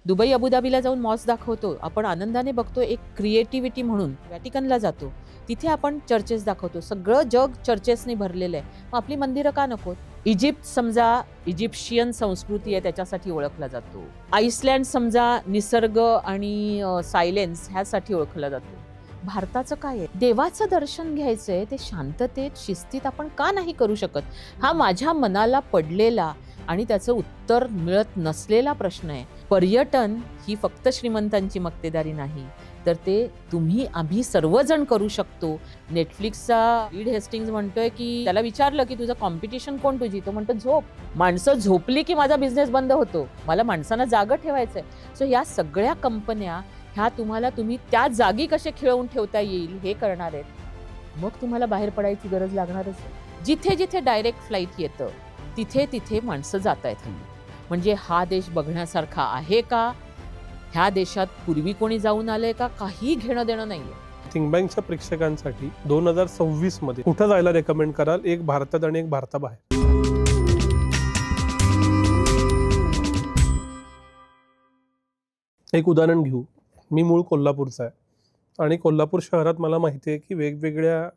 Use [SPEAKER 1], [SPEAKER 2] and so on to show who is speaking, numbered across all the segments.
[SPEAKER 1] Dubai अबुधाबीला जाऊन malls दाखवतो, आपण आनंदाने बघतो. एक क्रिएटिव्हिटी म्हणून व्हॅटिकनला जातो, तिथे आपण चर्चेस दाखवतो. सगळं जग चर्चेसनी भरलेलं आहे. मग आपली मंदिरं का नकोत? इजिप्त समजा इजिप्शियन संस्कृती आहे त्याच्यासाठी ओळखला जातो. आईसलँड समजा निसर्ग आणि सायलेन्स ह्यासाठी ओळखला जातो. भारताचं काय आहे? देवाचं दर्शन घ्यायचंय, ते शांततेत शिस्तीत आपण का नाही करू शकत? हा माझ्या मनाला पडलेला आणि त्याचं उत्तर मिळत नसलेला प्रश्न आहे. पर्यटन ही फक्त श्रीमंतांची मक्तेदारी नाही, तर ते आम्ही सर्वजण करू शकतो. नेटफ्लिक्सचा रीड हेस्टिंग्स म्हणतोय की त्याला विचारलं की तुझं कॉम्पिटिशन कोण तुझी? तो म्हणतो झोप. माणसं झोपली की माझा बिझनेस बंद होतो. मला माणसांना जागं ठेवायचंय. सो या सगळ्या कंपन्या ह्या तुम्ही त्या जागी कसे खिळवून ठेवता येईल हे करणार आहेत. मग तुम्हाला बाहेर पडायची गरज लागणारच आहे. जिथे जिथे डायरेक्ट फ्लाईट येतं तिथे तिथे माणसं जात आहेत हल्ली. म्हणजे हा देश बघण्यासारखा आहे का? ह्या देशात पूर्वी कोणी जाऊन आलंय का? काही घेणं देणं नाहीये.
[SPEAKER 2] थिंक बँकच्या प्रेक्षकांसाठी 2026 मध्ये कुठं जायला रेकमेंड कराल? एक भारतात आणि एक भारताबाहेर. एक उदाहरण घेऊ. मी मूळ कोल्हापूरचा आहे आणि कोल्हापूर शहरात मला माहिती आहे की वेगवेगळ्या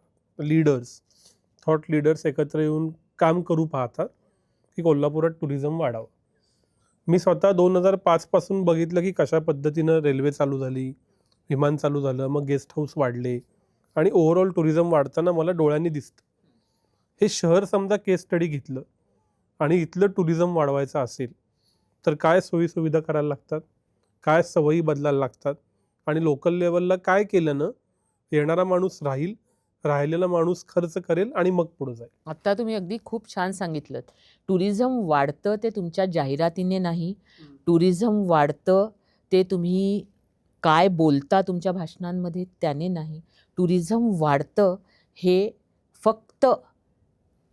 [SPEAKER 2] थॉट लीडर्स एकत्र येऊन काम करू पाहतात की कोल्हापुरात टुरिझम वाढावं. मी स्वतः 2005 पासून बघितलं की कशा पद्धतीनं रेल्वे चालू झाली, विमान चालू झालं, मग गेस्ट हाऊस वाढले आणि ओव्हरऑल टुरिझम वाढताना मला डोळ्यांनी दिसतं. हे शहर समजा केस स्टडी घेतलं आणि इथलं टुरिझम वाढवायचं असेल तर काय सोयीसुविधा करायला लागतात, काय सवयी बदलायला लागतात आणि लोकल लेवलला काय केलं ना येणारा माणूस राहील, राहिलेला माणूस खर्च करेल आणि मग पुढे जाईल.
[SPEAKER 1] आता तुम्ही अगदी खूप छान सांगितलं. टुरिझम वाढतं ते तुमच्या जाहिरातीने नाही. टुरिझम वाढतं ते तुम्ही काय बोलता तुमच्या भाषणांमध्ये त्याने नाही. टुरिझम वाढतं हे फक्त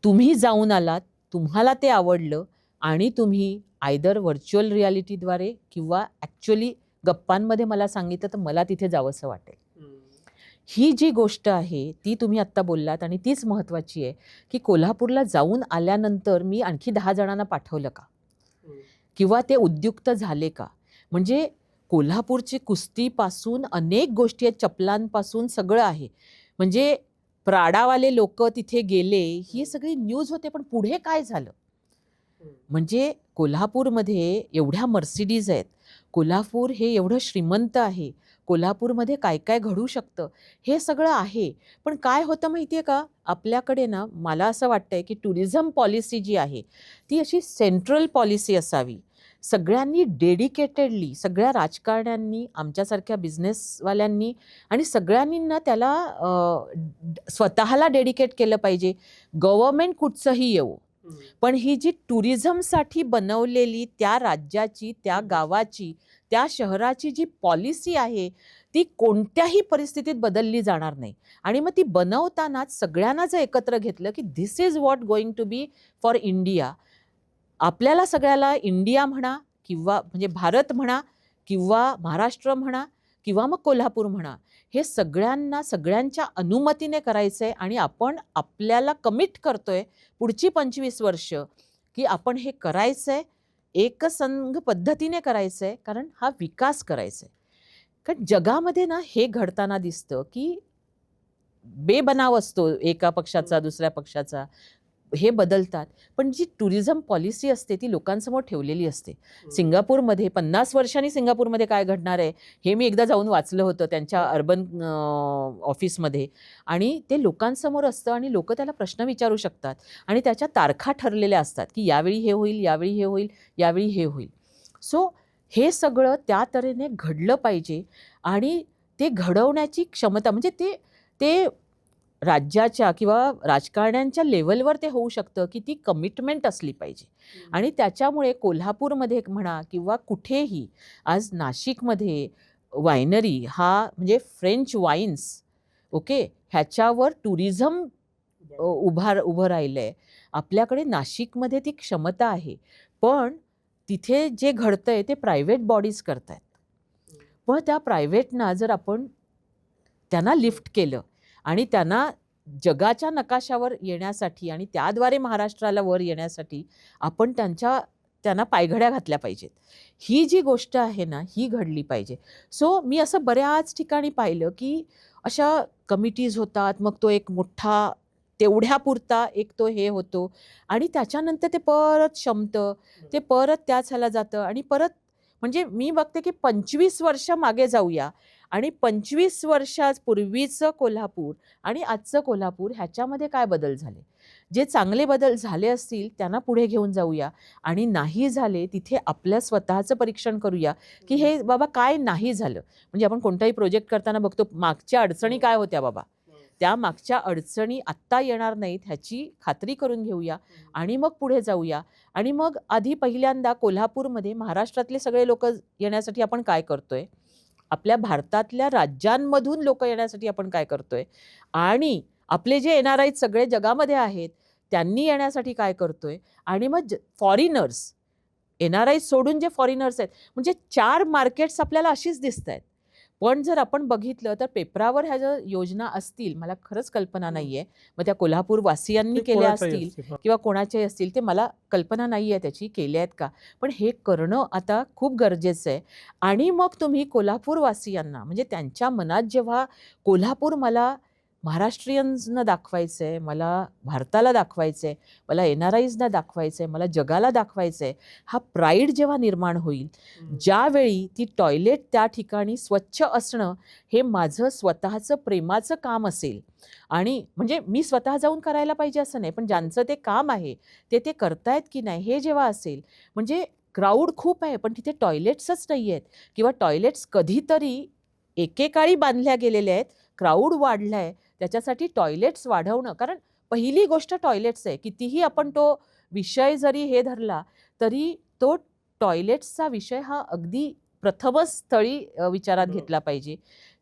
[SPEAKER 1] तुम्ही जाऊन आलात, तुम्हाला ते आवडलं आणि तुम्ही आयदर व्हर्च्युअल रियालिटीद्वारे किंवा ॲक्च्युअली गप्पांमध्ये मला सांगितलं तर मला तिथे जावंसं वाटेल. ही जी गोष्ट आहे ती तुम्ही आत्ता बोललात आणि तीच महत्त्वाची आहे की कोल्हापूरला जाऊन आल्यानंतर मी आणखी 10 जणांना पाठवलं का? किंवा ते उद्युक्त झाले का? म्हणजे कोल्हापूरची कुस्तीपासून अनेक गोष्टी आहेत, चपलांपासून सगळं आहे. म्हणजे प्राडावाले लोक तिथे गेले ही सगळी न्यूज होते, पण पुढे काय झालं? म्हणजे कोल्हापूरमध्ये एवढ्या मर्सिडीज आहेत, कोल्हापूर हे एवढं श्रीमंत आहे, कोल्हापूरमध्ये काय काय घडू शकतं हे सगळं आहे. पण काय होतं माहिती आहे का? आपल्याकडे ना मला असं वाटतंय की टुरिझम पॉलिसी जी आहे ती अशी सेंट्रल पॉलिसी असावी. सगळ्यांनी डेडिकेटेडली, सगळ्या राजकारण्यांनी, आमच्यासारख्या बिझनेसवाल्यांनी आणि सगळ्यांनी ना त्याला स्वतःला डेडिकेट केलं पाहिजे. गव्हर्नमेंट कुठचंही येऊ, पण ही जी टुरिझमसाठी बनवलेली त्या राज्याची, त्या गावाची, त्या शहराची जी पॉलिसी आहे ती कोणत्याही परिस्थितीत बदलली जाणार नाही. आणि मग ती बनवतानाच सगळ्यांना जर एकत्र घेतलं की this is what going to be for India. आपल्याला सगळ्याला इंडिया म्हणा किंवा म्हणजे भारत म्हणा किंवा महाराष्ट्र म्हणा किंवा मग कोल्हापूर म्हणा, हे सगळ्यांना सगळ्यांच्या अनुमतीने करायचं आहे आणि आपण आपल्याला कमिट करतोय पुढची 25 वर्ष की आपण हे करायचं आहे, एकसंघ पद्धतीने करायचं आहे, कारण हा विकास करायचा आहे. कारण जगामध्ये ना हे घडताना दिसतं की बेबनाव असतो एका पक्षाचा दुसऱ्या पक्षाचा, हे बदलतात. पण जी टुरिझम पॉलिसी असते ती लोकांसमोर ठेवलेली असते. सिंगापूरमध्ये 50 वर्षांनी सिंगापूरमध्ये काय घडणार आहे हे मी एकदा जाऊन वाचलं होतं त्यांच्या अर्बन ऑफिसमध्ये. आणि ते लोकांसमोर असतं आणि लोक त्याला प्रश्न विचारू शकतात आणि त्याच्या तारखा ठरलेल्या असतात की यावेळी हे होईल, यावेळी हे होईल, यावेळी हे होईल. सो हे सगळं त्या तऱ्हेने घडलं पाहिजे आणि ते घडवण्याची क्षमता म्हणजे ते राज्याच्या किंवा राजकारण्यांच्या लेवलवर ते होऊ शकतं की ती कमिटमेंट असली पाहिजे. आणि त्याच्यामुळे कोल्हापूरमध्ये म्हणा किंवा कुठेही आज नाशिकमध्ये वायनरी हा म्हणजे फ्रेंच वाईन्स ओके ह्याच्यावर टुरिझम उभं राहिलं आहे. आपल्याकडे नाशिकमध्ये ती क्षमता आहे, पण तिथे जे घडतंय ते प्रायव्हेट बॉडीज करत आहेत. पण त्या प्रायव्हेटना जर आपण त्यांना लिफ्ट केलं आणि त्यांना जगाच्या नकाशावर येण्यासाठी आणि त्याद्वारे महाराष्ट्राला वर येण्यासाठी आपण त्यांच्या त्यांना पायघड्या घातल्या पाहिजेत. ही जी गोष्ट आहे ना, ही घडली पाहिजे. सो मी असं बऱ्याच ठिकाणी पाहिलं, की अशा कमिटीज होतात, मग तो एक मोठा तेवढ्यापुरता एक तो हे होतो आणि त्याच्यानंतर ते परत शमतं, ते परत त्याच ह्याला जातं आणि परत म्हणजे मी बघते, की 25 वर्ष मागे जाऊया आणि 25 वर्षापूर्वीचं कोल्हापूर आणि आजचं कोल्हापूर ह्याच्यामध्ये काय बदल झाले. जे चांगले बदल झाले असतील त्यांना पुढे घेऊन जाऊया आणि नाही झाले तिथे आपल्या स्वतःचं परीक्षण करूया, की हे बाबा काय नाही झालं. म्हणजे आपण कोणताही प्रोजेक्ट करताना बघतो मागच्या अडचणी काय होत्या बाबा. त्या मागच्या अडचणी आत्ता येणार नाहीत ह्याची खात्री करून घेऊया आणि मग पुढे जाऊया. आणि मग आधी पहिल्यांदा कोल्हापूरमध्ये महाराष्ट्रातले सगळे लोक येण्यासाठी आपण काय करतोय, आपल्या भारतातल्या राज्यांमधून लोक येण्यासाठी आपण काय करतोय आणि आपले जे NRI सगळे जगामध्ये आहेत त्यांनी येण्यासाठी काय करतोय आणि मग फॉरिनर्स NRI सोडून जे फॉरिनर्स आहेत म्हणजे 4 मार्केट्स आपल्याला अशीच दिसत आहेत. पण जर आपण बघितलं तर पेपरावर ह्या ज्या योजना असतील मला खरंच कल्पना नाहीये, मग त्या कोल्हापूर वासियांनी
[SPEAKER 2] ते
[SPEAKER 1] केल्या
[SPEAKER 2] कोणाच्याही
[SPEAKER 1] असतील
[SPEAKER 2] असतील. हां.
[SPEAKER 1] किंवा कोणाच्याही असतील ते मला कल्पना नाही आहे त्याची केल्या आहेत का, पण हे करणं आता खूप गरजेचं आहे. आणि मग तुम्ही कोल्हापूरवासियांना म्हणजे त्यांच्या मनात जेव्हा कोल्हापूर मला महाराष्ट्रीयन्सना दाखवायचं आहे, मला भारताला दाखवायचं आहे, मला NRIजना दाखवायचं आहे, मला जगाला दाखवायचं आहे, हा प्राईड जेव्हा निर्माण होईल, ज्यावेळी ती टॉयलेट त्या ठिकाणी स्वच्छ असणं हे माझं स्वतःचं प्रेमाचं काम असेल आणि म्हणजे मी स्वतः जाऊन करायला पाहिजे असं नाही, पण ज्यांचं ते काम आहे ते करतायत की नाही हे जेव्हा असेल, म्हणजे क्राऊड खूप आहे पण तिथे टॉयलेट्सच नाही आहेत किंवा टॉयलेट्स कधीतरी एकेकाळी बांधल्या गेलेल्या आहेत, क्राऊड वाढला आहे, त्याच्यासाठी टॉयलेट्स वाढवणं. कारण पहिली गोष्ट टॉयलेट्स आहे. कितीही आपण तो विषय जरी हे धरला तरी तो टॉयलेट्सचा विषय हा अगदी प्रथमच स्थळी विचारात
[SPEAKER 2] बरोबर.
[SPEAKER 1] घेतला पाहिजे.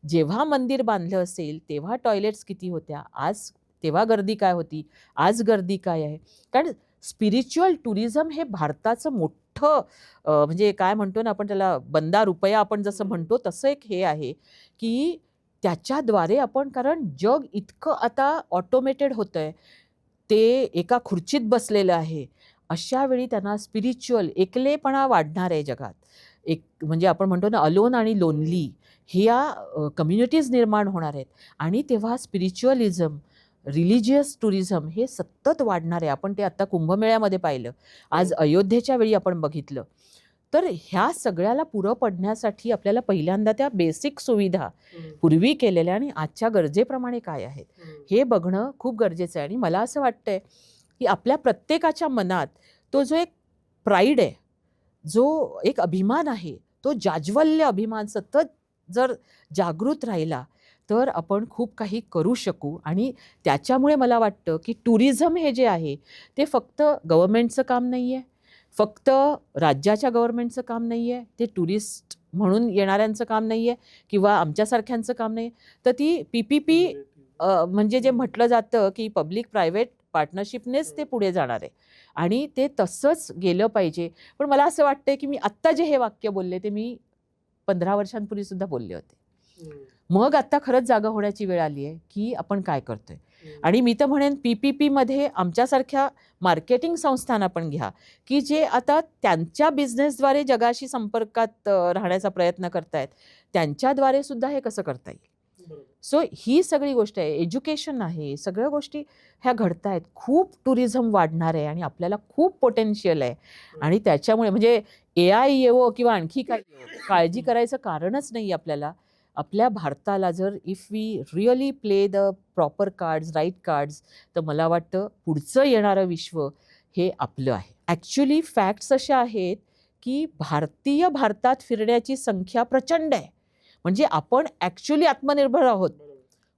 [SPEAKER 1] जेव्हा मंदिर बांधलं असेल तेव्हा टॉयलेट्स किती होत्या, आज तेव्हा गर्दी काय होती, आज गर्दी काय आहे. कारण स्पिरिच्युअल टुरिझम हे भारताचं मोठं म्हणजे काय म्हणतो ना आपण त्याला बंदा रुपया आपण जसं म्हणतो तसं एक हे आहे, की त्याच्याद्वारे आपण कारण जग इतकं आता ऑटोमेटेड होतंय, ते एका खुर्चीत बसलेलं आहे. अशा वेळी त्यांना स्पिरिच्युअल एकलेपणा वाढणार आहे जगात. एक म्हणजे आपण म्हणतो ना अलोन आणि लोनली ह्या कम्युनिटीज निर्माण होणार आहेत आणि तेव्हा स्पिरिच्युअलिझम, रिलिजियस टुरिझम हे सतत वाढणार आहे. आपण ते आता कुंभमेळ्यामध्ये पाहिलं, आज अयोध्येच्या वेळी आपण बघितलं. तर ह्या सगळ्याला पुरं पडण्यासाठी आपल्याला पहिल्यांदा त्या बेसिक सुविधा पूर्वी केलेल्या आणि आजच्या गरजेप्रमाणे काय आहेत हे बघणं खूप गरजेचं आहे. आणि मला असं वाटतंय की आपल्या प्रत्येकाच्या मनात तो जो एक प्राईड आहे, जो एक अभिमान आहे, तो जाज्वल्य अभिमान सतत जर जागृत राहिला तर आपण खूप काही करू शकू. आणि त्याच्यामुळे मला वाटतं की टुरिझम हे जे आहे ते फक्त गव्हर्नमेंटचं काम नाही आहे, फक्त राज्याच्या गव्हर्नमेंटचं काम नाही आहे, ते टुरिस्ट म्हणून येणाऱ्यांचं काम नाही आहे किंवा आमच्यासारख्यांचं काम नाही, तर ती PPP म्हणजे जे म्हटलं जातं की पब्लिक प्रायव्हेट पार्टनरशिपनेच ते पुढे जाणार आहे आणि ते तसंच गेलं पाहिजे. पण मला असं वाटतंय की मी आत्ता जे हे वाक्य बोलले ते मी 15 वर्षांपूर्वी सुद्धा बोलले होते. मग आता खरंच जागा होण्याची वेळ आली आहे की आपण काय करतोय. आणि मी तर म्हणेन PPP मध्ये आमच्यासारख्या मार्केटिंग संस्थांना पण घ्या की जे आता त्यांच्या बिझनेसद्वारे जगाशी संपर्कात राहण्याचा प्रयत्न करतायत, त्यांच्याद्वारे सुद्धा हे कसं करता येईल. सो ही सगळी गोष्ट आहे, एज्युकेशन आहे, सगळ्या गोष्टी ह्या घडत आहेत. खूप टुरिझम वाढणार आहे आणि आपल्याला खूप पोटेन्शियल आहे. आणि त्याच्यामुळे म्हणजे AI येवो किंवा आणखी काय येवो, काळजी करायचं कारणच नाही आपल्याला. आपल्या भारताला जर if we really play the proper cards, right cards, तर मला वाटतं पुढचं येणारं विश्व हे आपलं आहे. ॲक्च्युली फॅक्ट्स अशा आहेत की भारतात फिरण्याची संख्या प्रचंड आहे. म्हणजे आपण ॲक्च्युली आत्मनिर्भर आहोत.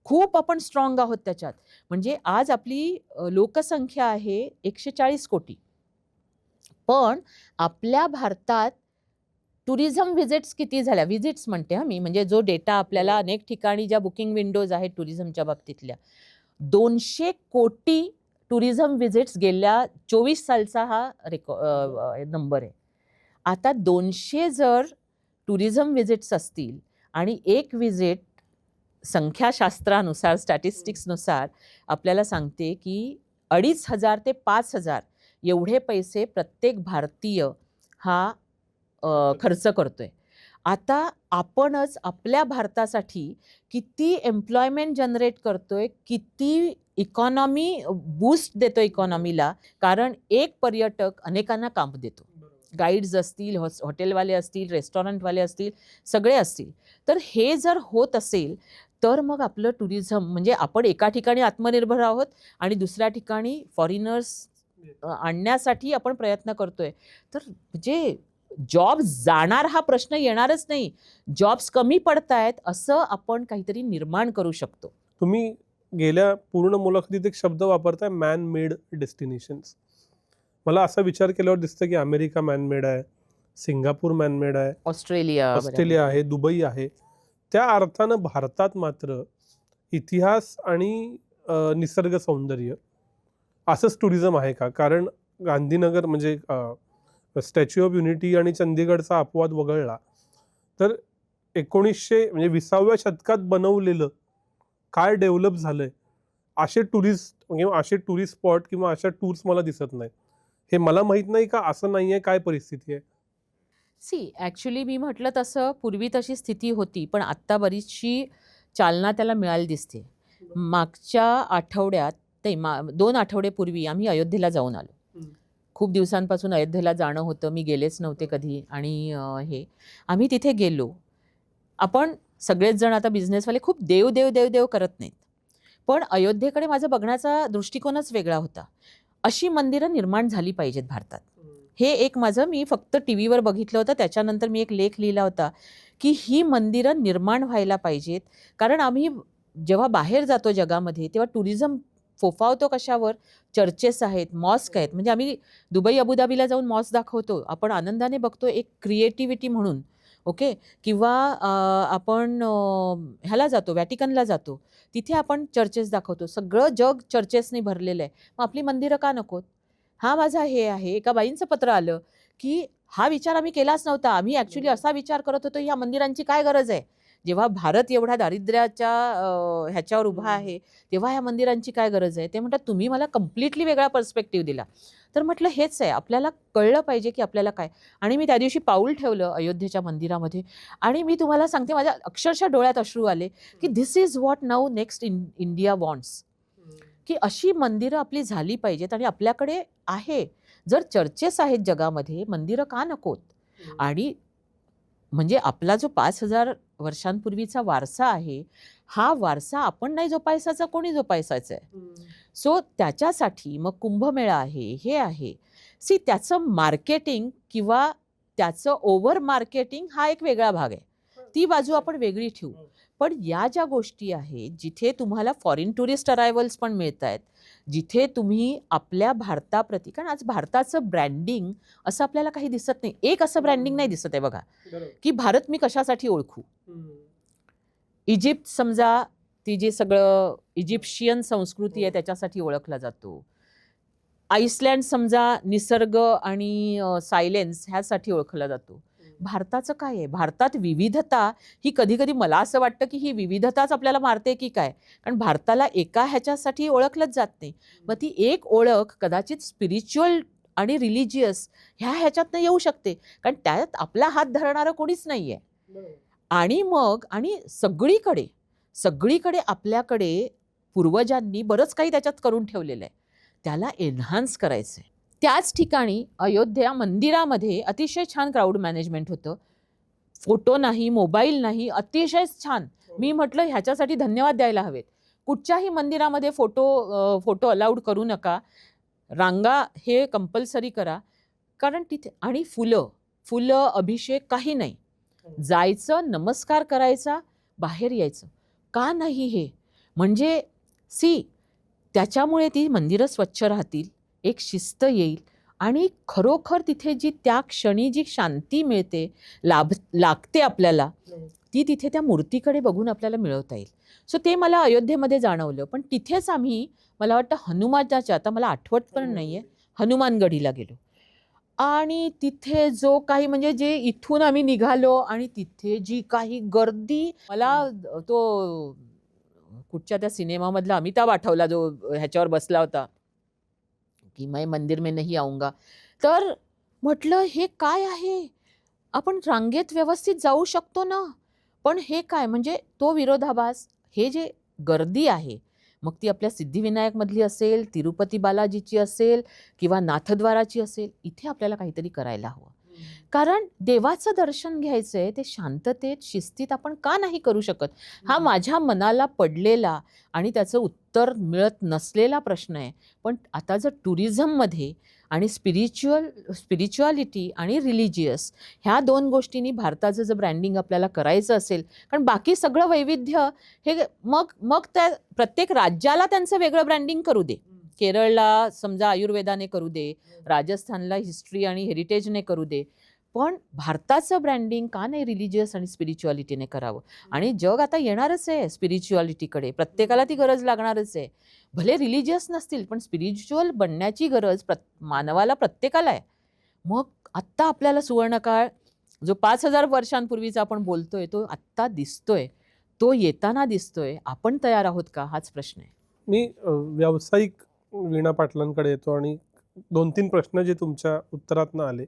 [SPEAKER 1] खूप आपण स्ट्रॉंग आहोत त्याच्यात. म्हणजे आज आपली लोकसंख्या आहे 140 कोटी. पण आपल्या भारतात टुरिझम व्हिजिट्स किती झाल्या? व्हिजिट्स म्हणते हां मी, म्हणजे जो डेटा आपल्याला अनेक ठिकाणी ज्या बुकिंग विंडोज आहेत टुरिझमच्या बाबतीतल्या, 200 कोटी टुरिझम व्हिजिट्स गेल्या 24 सालचा हा नंबर आहे. आता 200 जर टुरिझम व्हिजिट्स असतील आणि एक व्हिजिट संख्याशास्त्रानुसार, स्टॅटिस्टिक्सनुसार आपल्याला सांगते की 2,500 ते 5,000 एवढे पैसे प्रत्येक भारतीय हा खर्च करतोय. आता आपणच आपल्या भारतासाठी किती एम्प्लॉयमेंट जनरेट करतोय, किती इकॉनॉमी बूस्ट देतो इकॉनॉमीला, कारण एक पर्यटक अनेकांना काम देतो. गाईड्स असतील, हॉटेलवाले असतील, रेस्टॉरंटवाले असतील, सगळे असतील. तर हे जर होत असेल तर मग आपलं टुरिझम म्हणजे आपण एका ठिकाणी आत्मनिर्भर आहोत आणि दुसऱ्या ठिकाणी फॉरेनर्स आणण्यासाठी आपण प्रयत्न करतोय. तर म्हणजे जॉब्स जाणार हा प्रश्न येणारच नाही. जॉब्स कमी पडतायत असं आपण काहीतरी निर्माण करू शकतो.
[SPEAKER 2] तुम्ही गेल्या पूर्ण मुलाखतीत एक शब्द वापरताय, मॅन मेड डेस्टिनेशन्स. मला असा विचार केल्यावर दिसतं की अमेरिका मॅनमेड आहे, सिंगापूर मॅनमेड आहे, ऑस्ट्रेलिया आहे, दुबई आहे. त्या अर्थानं भारतात मात्र इतिहास आणि निसर्ग सौंदर्य असंच टुरिझम आहे का? कारण गांधीनगर म्हणजे स्टॅच्यू ऑफ युनिटी आणि चंदीगडचा अपवाद वगळला तर 1900 म्हणजे 20व्या शतकात बनवलेलं काय डेव्हलप झालंय असे टुरिस्ट किंवा असे टुरिस्ट स्पॉट किंवा अशा टूर्स मला दिसत नाहीत. हे मला माहित नाही का असं नाहीये, काय परिस्थिती आहे?
[SPEAKER 1] सी ॲक्च्युली मी म्हटलं तसं पूर्वी तशी स्थिती होती, पण आत्ता बरीचशी चालना त्याला मिळाली दिसते. मागच्या आठवड्यात ते 2 आठवड्यापूर्वी आम्ही अयोध्येला जाऊन आलो. खूप दिवसांपासून अयोध्येला जाणं होतं, मी गेलेच नव्हते कधी आणि आम्ही तिथे गेलो. आपण सगळेच जण आता बिझनेसवाले खूप देव देव देव देव करत नाहीत. पण अयोध्येकडे माझा बघण्याचा दृष्टिकोनच वेगळा होता. अशी मंदिरं निर्माण झाली पाहिजेत भारतात. हे एक माझं मी फक्त टीव्हीवर बघितलं होतं. त्याच्यानंतर मी एक लेख लिहिला होता, की ही मंदिरं निर्माण व्हायला पाहिजेत. कारण आम्ही जेव्हा बाहेर जातो जगामध्ये, तेव्हा टुरिझम फोफावतो कशावर? चर्चेस आहेत, मॉस्क आहेत. म्हणजे आम्ही दुबई, अबुधाबीला जाऊन मॉस्क दाखवतो. आपण आनंदाने बघतो एक क्रिएटिव्हिटी म्हणून. ओके. किंवा आपण ह्याला जातो, व्हॅटिकनला जातो. तिथे आपण चर्चेस दाखवतो. सगळं जग चर्चेसनी भरलेलं आहे. मग आपली मंदिरं का नकोत? हा माझा हे आहे. एका बाईंचं पत्र आलं, की हा विचार आम्ही केलाच नव्हता. आम्ही ॲक्च्युली असा विचार करत होतो, ह्या मंदिरांची काय गरज आहे? जेव्हा भारत एवढ्या दारिद्र्याच्या ह्याच्यावर उभा आहे, तेव्हा ह्या मंदिरांची काय गरज आहे? ते म्हणतात, तुम्ही मला कंप्लीटली वेगळा पर्स्पेक्टिव्ह दिला. तर म्हटलं हेच आहे. आपल्याला कळलं पाहिजे, की आपल्याला काय. आणि मी त्या दिवशी पाऊल ठेवलं अयोध्येच्या मंदिरामध्ये आणि मी तुम्हाला सांगते माझ्या अक्षरशः डोळ्यात अश्रू आले, की this is what now next India wants. की अशी मंदिरं आपली झाली पाहिजेत आणि आपल्याकडे आहे. जर चर्चेस आहेत जगामध्ये, मंदिरं का नकोत? आणि म्हणजे आपला जो 5,000 वर्षांपूर्वीचा वारसा आहे, हा वारसा आपण नाही जोपासायचा, कोणी जोपासायचा आहे? सो त्याच्यासाठी मग कुंभमेळा आहे, हे आहे. सी त्याचं मार्केटिंग किंवा त्याचं ओव्हर मार्केटिंग हा एक वेगळा भाग आहे. ती बाजू आपण वेगळी ठेवू. पण या ज्या गोष्टी आहेत, जिथे तुम्हाला फॉरेन टुरिस्ट अरायव्हल्स पण मिळतायत, जिथे तुम्ही आपल्या भारताप्रती कारण आज भारताचं ब्रँडिंग असं आपल्याला काही दिसत नाही. एक असं ब्रँडिंग नाही दिसत आहे बघा, की भारत मी कशासाठी ओळखू? इजिप्त समजा, ती जी सगळं इजिप्शियन संस्कृती आहे त्याच्यासाठी ओळखला जातो. आईसलँड समजा निसर्ग आणि सायलेन्स ह्यासाठी ओळखला जातो. भारताचं काय आहे? भारतात विविधता ही कधी-कधी मला असं वाटतं, की ही विविधताच आपल्याला मारते की काय? कारण भारताला एका ह्याच्यासाठी ओळखलंच जात नाही. मग ती एक ओळख कदाचित स्पिरिच्युअल आणि रिलिजियस ह्याच्यातनं येऊ शकते. कारण त्यात आपला हात धरणारं कोणीच नाहीये. आणि मग सगळीकडे आपल्याकडे पूर्वजांनी बरंच काही त्याच्यात करून ठेवलेलं आहे. त्याला एन्हान्स करायचं आहे. त्याच ठिकाणी अयोध्या मंदिरामध्ये अतिशय छान क्राऊड मॅनेजमेंट होतं. फोटो नाही, मोबाईल नाही, अतिशय छान. मी म्हटलं ह्याच्यासाठी धन्यवाद द्यायला हवेत. कुठच्याही मंदिरामध्ये फोटो अलाउड करू नका. रांगा हे कंपल्सरी करा. कारण तिथे आणि फुलं, अभिषेक काही नाही. जायचं, नमस्कार करायचा, बाहेर यायचं. का नाही हे? म्हणजे त्याच्यामुळे ती मंदिरं स्वच्छ राहतील, एक शिस्त येईल आणि खरोखर तिथे जी त्या क्षणी जी शांती मिळते, लागते आपल्याला, ती तिथे त्या मूर्तीकडे बघून आपल्याला मिळवता येईल. सो ते मला अयोध्येमध्ये जाणवलं. पण तिथेच आम्ही मला वाटतं हनुमानाच्या आता मला आठवत पण नाहीये, हनुमानगढीला गेलो. आणि तिथे जो काही म्हणजे जे इथून आम्ही निघालो आणि तिथे जी काही गर्दी मला तो कुठच्या त्या सिनेमामधला अमिताभ आठवला जो ह्याच्यावर बसला होता, की मैं मंदिर में नहीं आऊंगा. तर म्हटलं हे काय आहे, आपण रांगेत व्यवस्थित जाऊ शकतो ना, पण हे काय, म्हणजे तो विरोधाभास, हे जे गर्दी आहे, मग ती आपल्या सिद्धिविनायकमधली असेल, तिरुपती बालाजीची असेल किंवा नाथद्वाराची असेल, इथे आपल्याला काहीतरी करायला हवं. कारण देवाचं दर्शन घ्यायचंय ते शांततेत, शिस्तीत आपण का नाही करू शकत? हा माझ्या मनाला पडलेला आणि त्याचं उत्तर मिळत नसलेला प्रश्न आहे. पण आता जर टुरिझममध्ये आणि स्पिरिच्युअलिटी आणि रिलिजियस ह्या 2 गोष्टींनी भारताचं जर ब्रँडिंग आपल्याला करायचं असेल, कारण बाकी सगळं वैविध्य हे मग मग त्या प्रत्येक राज्याला त्यांचं वेगळं ब्रँडिंग करू दे. केरळला समजा आयुर्वेदाने करू दे, राजस्थानला हिस्ट्री आणि हेरिटेजने करू दे, पण भारताचं ब्रँडिंग का नाही रिलिजियस आणि स्पिरिच्युअलिटीने करावं? आणि जग आता येणारच आहे स्पिरिच्युअलिटीकडे, प्रत्येकाला ती गरज लागणारच आहे. भले रिलिजियस नसतील, पण स्पिरिच्युअल बनण्याची गरज मानवाला प्रत्येकाला आहे. मग आत्ता आपल्याला सुवर्णकाळ जो 5,000 वर्षांपूर्वीचा आपण बोलतोय, तो आत्ता दिसतोय, तो येताना दिसतोय. आपण तयार आहोत का, हाच प्रश्न आहे.
[SPEAKER 2] मी व्यावसायिक वीणा पाटलांकडे येतो आणि 2-3 प्रश्न जे तुमच्या उत्तरातनं आले.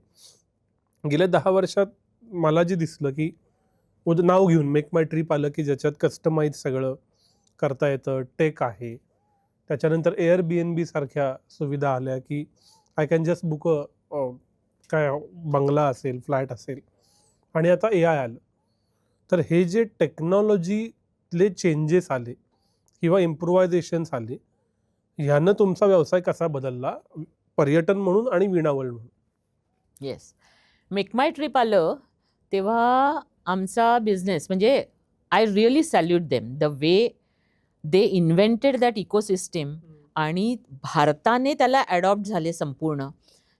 [SPEAKER 2] गेल्या 10 वर्षात मला जे दिसलं की नाव घेऊन मेक माय ट्रिप आलं की ज्याच्यात कस्टमाइज सगळं करता येतं, टेक आहे. त्याच्यानंतर Airbnb सारख्या सुविधा आल्या की आय कॅन जस्ट बुक काय बंगला असेल, फ्लॅट असेल, आणि आता AI आलं. तर हे जे टेक्नॉलॉजीतले चेंजेस आले किंवा इम्प्रोव्हायझेशन्स आले, ह्यानं तुमचा व्यवसाय कसा बदलला, पर्यटन म्हणून आणि वीणा वर्ल्ड म्हणून?
[SPEAKER 1] येस. मेक माय ट्रिप आलं तेव्हा आमचा बिझनेस, म्हणजे I really salute them the way they invented that ecosystem, आणि भारताने त्याला ॲडॉप्ट झाले संपूर्ण.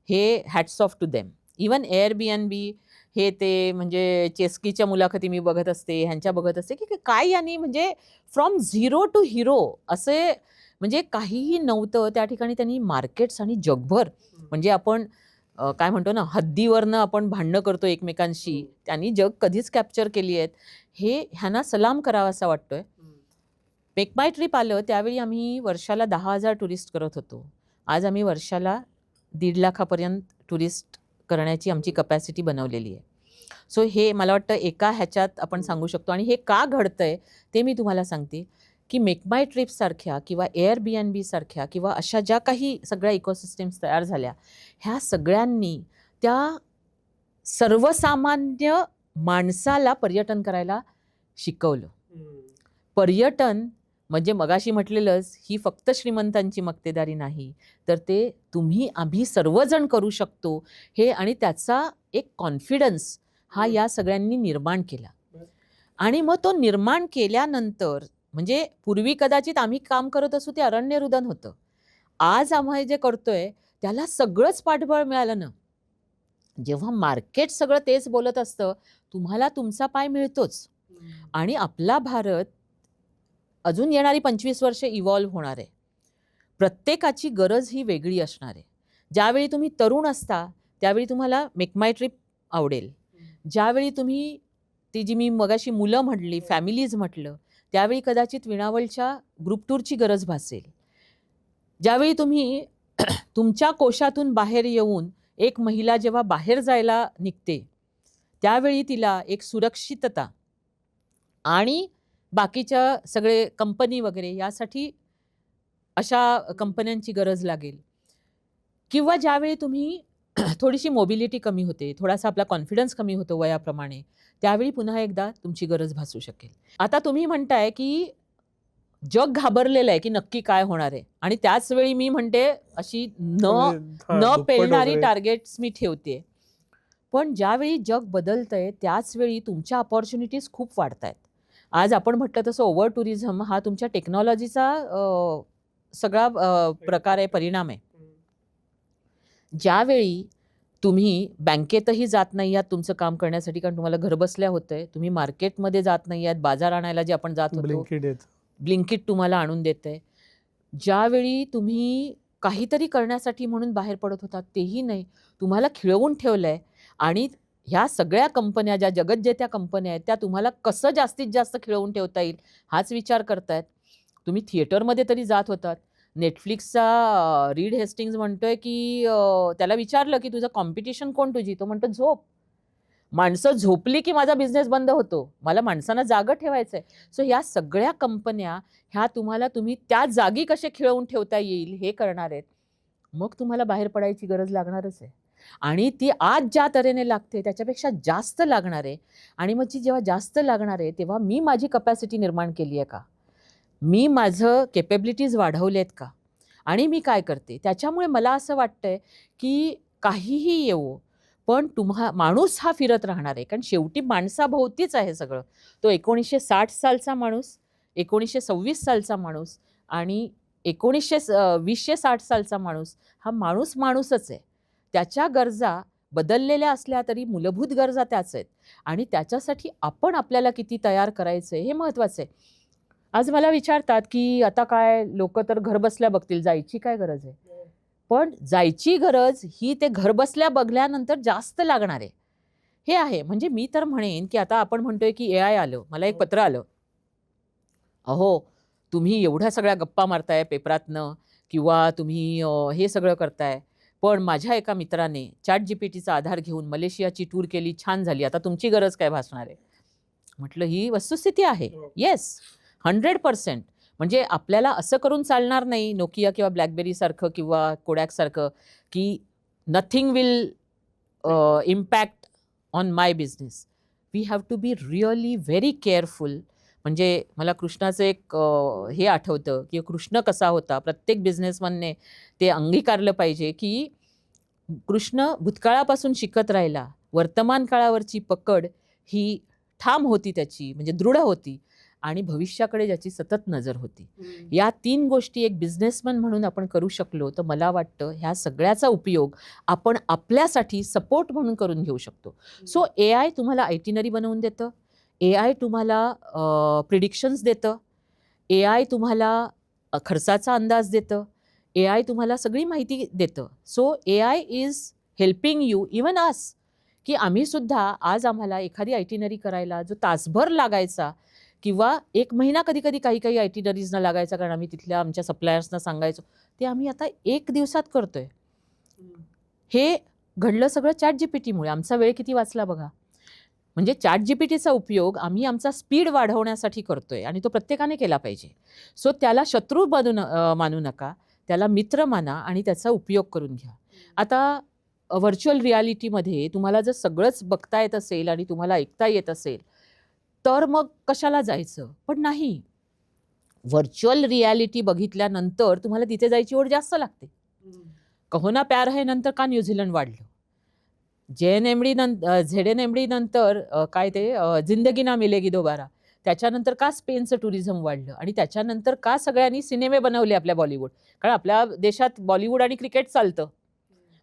[SPEAKER 1] हे hats off to them. Even Airbnb हे ते, म्हणजे चेस्कीच्या मुलाखती मी बघत असते, ह्यांच्या बघत असते की काय यांनी, म्हणजे फ्रॉम झिरो टू हिरो असे, म्हणजे काहीही नव्हतं त्या ठिकाणी त्यांनी मार्केट्स आणि जगभर, म्हणजे आपण काय म्हणतो ना, हद्दीवरनं आपण भांडणं करतो एकमेकांशी, त्यांनी जग कधीच कॅप्चर केली आहेत. हे ह्यांना सलाम करावा असा वाटतोय. मेक माय ट्रिप आलं त्यावेळी आम्ही वर्षाला 10,000 टुरिस्ट करत होतो. आज आम्ही वर्षाला 1.5 लाखापर्यंत टुरिस्ट करण्याची आमची कपॅसिटी बनवलेली आहे. सो हे मला वाटतं एका ह्याच्यात आपण सांगू शकतो. आणि हे का घडतंय ते मी तुम्हाला सांगते की मेक माय ट्रिप सारख्या किंवा Airbnb सारख्या किंवा अशा ज्या काही सगळ्या इकोसिस्टम्स तयार झाल्या, ह्या सगळ्यांनी त्या सर्वसामान्य माणसाला पर्यटन करायला शिकवलं. पर्यटन म्हणजे मगाशी म्हटलेलंच, ही फक्त श्रीमंतांची मक्तेदारी नाही, तर ते तुम्ही आम्ही सर्वजण करू शकतो हे, आणि त्याचा एक कॉन्फिडन्स हा या सगळ्यांनी निर्माण केला. आणि मग तो निर्माण केल्यानंतर, म्हणजे पूर्वी कदाचित आम्ही काम करत असू ते अरण्यरुदन होतं, आज आम्ही जे करतोय त्याला सगळंच पाठबळ मिळालं ना. जेव्हा मार्केट सगळं तेच बोलत असतं, तुम्हाला तुमचा पाय मिळतोच. आणि आपला भारत अजून येणारी 25 वर्षे इव्हॉल्व्ह होणार आहे. प्रत्येकाची गरज ही वेगळी असणार आहे. ज्यावेळी तुम्ही तरुण असता त्यावेळी तुम्हाला मेक माय ट्रिप आवडेल. ज्यावेळी तुम्ही ती जी मी मगाशी मुलं म्हटली, फॅमिलीज म्हटलं, त्यावेळी कदाचित वीणावर्ल्डच्या ग्रुप टूरची गरज भासेल. ज्यावेळी तुम्ही तुमच्या कोशातून बाहेर येऊन एक महिला जेव्हा बाहेर जायला निघते, त्यावेळी तिला एक सुरक्षितता आणि बाकीच्या सगळे कंपनी वगैरे यासाठी अशा कंपन्यांची गरज लागेल. किंवा ज्यावेळी तुम्ही थोडीशी मोबिलिटी कमी होते, थोडासा आपला कॉन्फिडन्स कमी होतो वयाप्रमाणे, त्यावेळी पुन्हा एकदा तुमची गरज भासू शकेल. आता तुम्ही म्हणताय की जग घाबरलेलं आहे की नक्की काय होणार आहे, आणि त्याच वेळी मी म्हणते अशी न पेलणारी टार्गेट्स मी ठेवते. पण ज्यावेळी जग बदलतंय त्याच वेळी तुमच्या अपॉर्च्युनिटीज खूप वाढत आहेत. आज आपण म्हटलं तसं ओव्हर टुरिझम हा तुमच्या टेक्नॉलॉजीचा सगळा प्रकार आहे, परिणाम आहे. ज्यावेळी तुम्ही बँकेतही जात नाही आहात तुमचं काम करण्यासाठी, कारण तुम्हाला घरबसल्या होतंय, तुम्ही मार्केटमध्ये जात नाही आहात, बाजार आणायला जे आपण जात होतो, ब्लिंकिट तुम्हाला आणून देतंय. ज्यावेळी तुम्ही काहीतरी करण्यासाठी म्हणून बाहेर पडत होता, तेही नाही, तुम्हाला खिळवून ठेवलंय. आणि ह्या सगळ्या कंपन्या, ज्या जगज्जेत्या कंपन्या आहेत, त्या तुम्हाला कसं जास्तीत जास्त खिळवून ठेवता येईल हाच विचार करतायत. तुम्ही थिएटरमध्ये तरी जात होतात, नेटफ्लिक्सचा रीड हेस्टिंग्ज म्हणतोय की त्याला विचारलं की तुझं कॉम्पिटिशन कोण तुझी, तो म्हणतो झोप. माणसं झोपली की माझा बिझनेस बंद होतो, मला माणसांना जागं ठेवायचंय. सो ह्या सगळ्या कंपन्या ह्या तुम्ही त्या जागी कसे खिळवून ठेवता येईल हे करणार आहेत. मग तुम्हाला बाहेर पडायची गरज लागणारच आहे, आणि ती आज ज्या तऱ्हेने लागते त्याच्यापेक्षा जास्त लागणार आहे. आणि मग ती जेव्हा जास्त लागणार आहे तेव्हा मी माझी कपॅसिटी निर्माण केली आहे का, मी माझं केपेबिलिटीज वाढवलेत का, आणि मी काय करते. त्याच्यामुळे मला असं वाटतंय की काहीही येवो, पण माणूस हा फिरत राहणार आहे, कारण शेवटी माणसाभोवतीच आहे सगळं. तो 1960 सालचा माणूस, 1926 सालचा माणूस आणि 2060 सालचा माणूस, हा माणूसच आहे. त्याच्या गरजा बदललेल्या असल्या तरी मूलभूत गरजा त्याच आहेत, आणि त्याच्यासाठी आपण आपल्याला किती तयार करायचं आहे हे महत्त्वाचं आहे. आज मला विचारतात की आता काय, लोक तर घर बसल्या बघतील, जायची काय गरज आहे. पण जायची गरज ही ते घर बसल्या बघल्यानंतर जास्त लागणार आहे, हे आहे. म्हणजे मी तर म्हणेन की आता आपण म्हणतोय की AI आलं, मला एक पत्र आलं, अहो तुम्ही एवढ्या सगळ्या गप्पा मारताय पेपरातनं किंवा तुम्ही हे सगळं करताय, पण माझ्या एका मित्राने ChatGPTचा आधार घेऊन मलेशियाची टूर केली, छान झाली, आता तुमची गरज काय भासणार आहे. म्हटलं ही वस्तुस्थिती आहे. येस, 100%. म्हणजे आपल्याला असं करून चालणार नाही नोकिया किंवा ब्लॅकबेरी सारखं किंवा कोडॅक सारखं की nothing will impact on my business. We have to be really very careful. म्हणजे मला कृष्णाचं एक हे आठवतं की कृष्ण कसा होता, प्रत्येक बिझनेसमनने ते अंगीकारलं पाहिजे की कृष्ण भूतकाळापासून शिकत राहिला, वर्तमान काळावरची पकड ही ठाम होती त्याची, म्हणजे दृढ होती, आणि भविष्याकडे ज्याची सतत नजर होती. या 3 गोष्टी एक बिझनेसमन म्हणून आपण करू शकलो तर मला वाटतं ह्या सगळ्याचा उपयोग आपण आपल्यासाठी सपोर्ट म्हणून करून घेऊ शकतो. सो AI तुम्हाला आयटिनरी बनवून देतं, AI तुम्हाला प्रिडिक्शन्स देतं, AI तुम्हाला खर्चाचा अंदाज देतं, AI तुम्हाला सगळी माहिती देतं. So AI is helping you, even us, की आम्ही सुद्धा आज आम्हाला एखादी आयटिनरी करायला जो तासभर लागायचा किंवा 1 महिना कधी कधी काही आयटिनरीजना लागायचा, कारण आम्ही तिथल्या आमच्या सप्लायर्सना सांगायचो, ते आम्ही आता 1 दिवसात करतोय. हे घडलं सगळं ChatGPTमुळे. आमचा वेळ किती वाचला बघा. म्हणजे ChatGPTचा उपयोग आम्ही आमचा स्पीड वाढवण्यासाठी करतोय, आणि तो प्रत्येकाने केला पाहिजे. सो त्याला शत्रू मानू नका, त्याला मित्र माना आणि त्याचा उपयोग करून घ्या. आता व्हर्च्युअल रियालिटीमध्ये तुम्हाला जर सगळंच बघता येत असेल आणि तुम्हाला ऐकता येत असेल तर मग कशाला जायचं. पण नाही, व्हर्च्युअल रियालिटी बघितल्यानंतर तुम्हाला तिथे जायची ओढ जास्त लागते. कहो ना प्यार है नंतर का न्यूझीलंड वाढलं, ZNMD नंतर काय ते जिंदगी ना मिलेगी दोबारा, त्याच्यानंतर का स्पेनचं टुरिझम वाढलं, आणि त्याच्यानंतर का सगळ्यांनी सिनेमे बनवले आपल्या बॉलिवूड, कारण आपल्या देशात बॉलिवूड आणि क्रिकेट चालतं.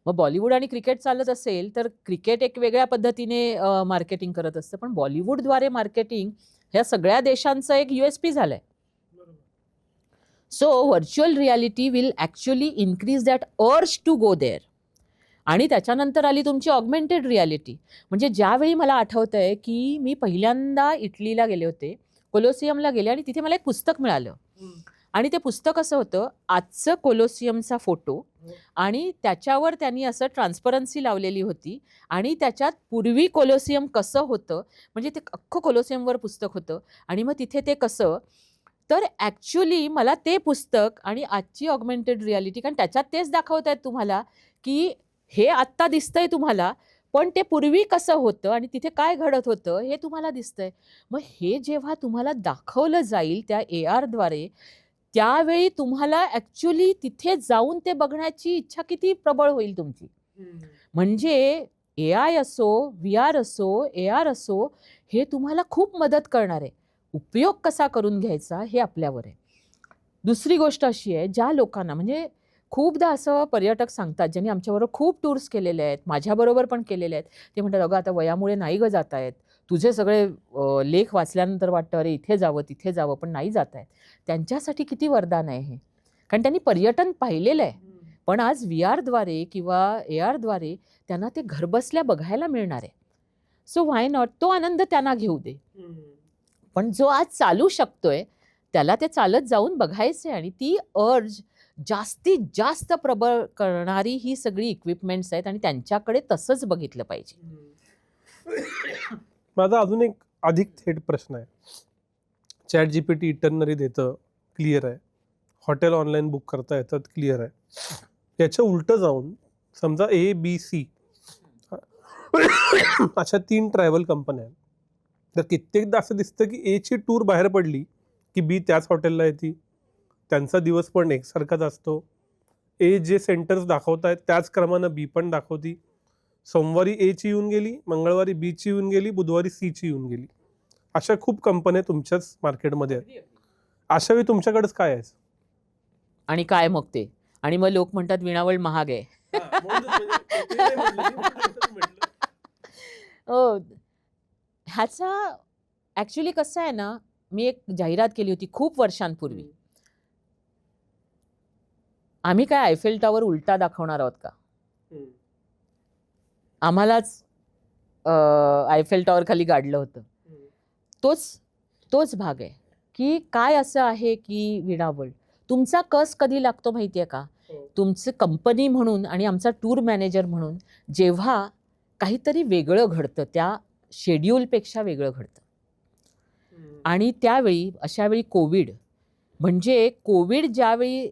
[SPEAKER 1] मग बॉलिवूड आणि क्रिकेट चालत असेल तर क्रिकेट एक वेगळ्या पद्धतीने मार्केटिंग करत असतं, पण बॉलिवूडद्वारे मार्केटिंग ह्या सगळ्या देशांचं एक USP झालंय. So virtual reality will actually increase that urge to go there. आणि त्याच्यानंतर आली तुमची ऑगमेंटेड रियालिटी. म्हणजे ज्यावेळी मला आठवतंय की मी पहिल्यांदा इटलीला गेले होते, कोलोसियमला गेले, आणि तिथे मला एक पुस्तक मिळालं, आणि ते पुस्तक असं होतं, आजचं कोलोसियमचा फोटो, आणि त्याच्यावर त्यांनी असं ट्रान्सपरन्सी लावलेली होती, आणि त्याच्यात पूर्वी कोलोसियम कसं होतं, म्हणजे ते अख्खं कोलोसियमवर पुस्तक होतं, आणि मग तिथे ते कसं. तर ॲक्च्युली मला ते पुस्तक आणि आजची ऑगमेंटेड रियालिटी, कारण त्याच्यात तेच दाखवत आहेत तुम्हाला की हे आत्ता दिसतंय तुम्हाला, पण ते पूर्वी कसं होतं आणि तिथे काय घडत होतं हे तुम्हाला दिसतंय. मग हे जेव्हा तुम्हाला दाखवलं जाईल त्या ARद्वारे, त्यावेळी तुम्हाला ॲक्च्युली तिथे जाऊन ते बघण्याची इच्छा किती प्रबळ होईल तुमची. म्हणजे AI असो, VR असो, AR असो, हे तुम्हाला खूप मदत करणार आहे. उपयोग कसा करून घ्यायचा हे आपल्यावर आहे. दुसरी गोष्ट अशी आहे, ज्या लोकांना, म्हणजे खूपदा असं पर्यटक सांगतात, ज्यांनी आमच्याबरोबर खूप टूर्स केलेले आहेत, माझ्याबरोबर पण केलेले आहेत, ते म्हणतात अगं आता वयामुळे नाही ग जात आहेत, तुझे सगळे लेख वाचल्यानंतर वाटतं अरे इथे जावं तिथे जावं, पण नाही जात आहेत. त्यांच्यासाठी किती वरदान आहे हे, कारण त्यांनी पर्यटन पाहिलेलं आहे, पण आज VRद्वारे किंवा ARद्वारे त्यांना ते घरबसल्या बघायला मिळणार आहे. सो व्हाय नॉट, तो आनंद त्यांना घेऊ दे. पण जो आज चालू शकतोय त्याला ते चालत जाऊन बघायचे, आणि ती अर्ज जास्तीत जास्त प्रबळ करणारी ही सगळी इक्विपमेंट्स आहेत आणि त्यांच्याकडे तसंच बघितलं पाहिजे.
[SPEAKER 2] माझा अजून एक अधिक थेट प्रश्न आहे. ChatGPT इटर्नरी देतं, क्लिअर आहे. हॉटेल ऑनलाईन बुक करता येतात, क्लिअर आहे. याच्या उलटं जाऊन समजा ABC अशा 3 ट्रॅव्हल कंपन्या आहेत. तर कित्येकदा असं दिसतं की Aची टूर बाहेर पडली की B त्याच हॉटेलला येते. त्यांचा दिवस पण एकसारखाच असतो. A जे सेंटर्स दाखवतायत त्याच क्रमानं B पण दाखवती. सोमवारी Aची येऊन गेली, मंगळवारी Bची येऊन गेली, बुधवारी Cची येऊन गेली. अशा खूप कंपन्या तुमच्याच मार्केटमध्ये आहेत. अशा वेळी तुमच्याकडेच काय आहे?
[SPEAKER 1] आणि काय मग ते? आणि मग लोक म्हणतात विणावळ महाग आहे. हो. ह्याचा ॲक्च्युली कसं आहे ना, मी एक जाहिरात केली होती खूप वर्षांपूर्वी. आम्ही काय आयफेल टॉवर उलटा दाखवणार आहोत का? आम्हालाच आयफेल टॉवर खाली गाडलं होतं. तोच भाग आहे की काय असं आहे की विणावळ तुमचा कस कधी लागतो माहिती आहे का? तुमचं कंपनी म्हणून आणि आमचा टूर मॅनेजर म्हणून जेव्हा काहीतरी वेगळं घडतं, त्या शेड्यूलपेक्षा वेगळं घडतं. आणि त्यावेळी अशावेळी कोविड म्हणजे कोविड ज्यावेळी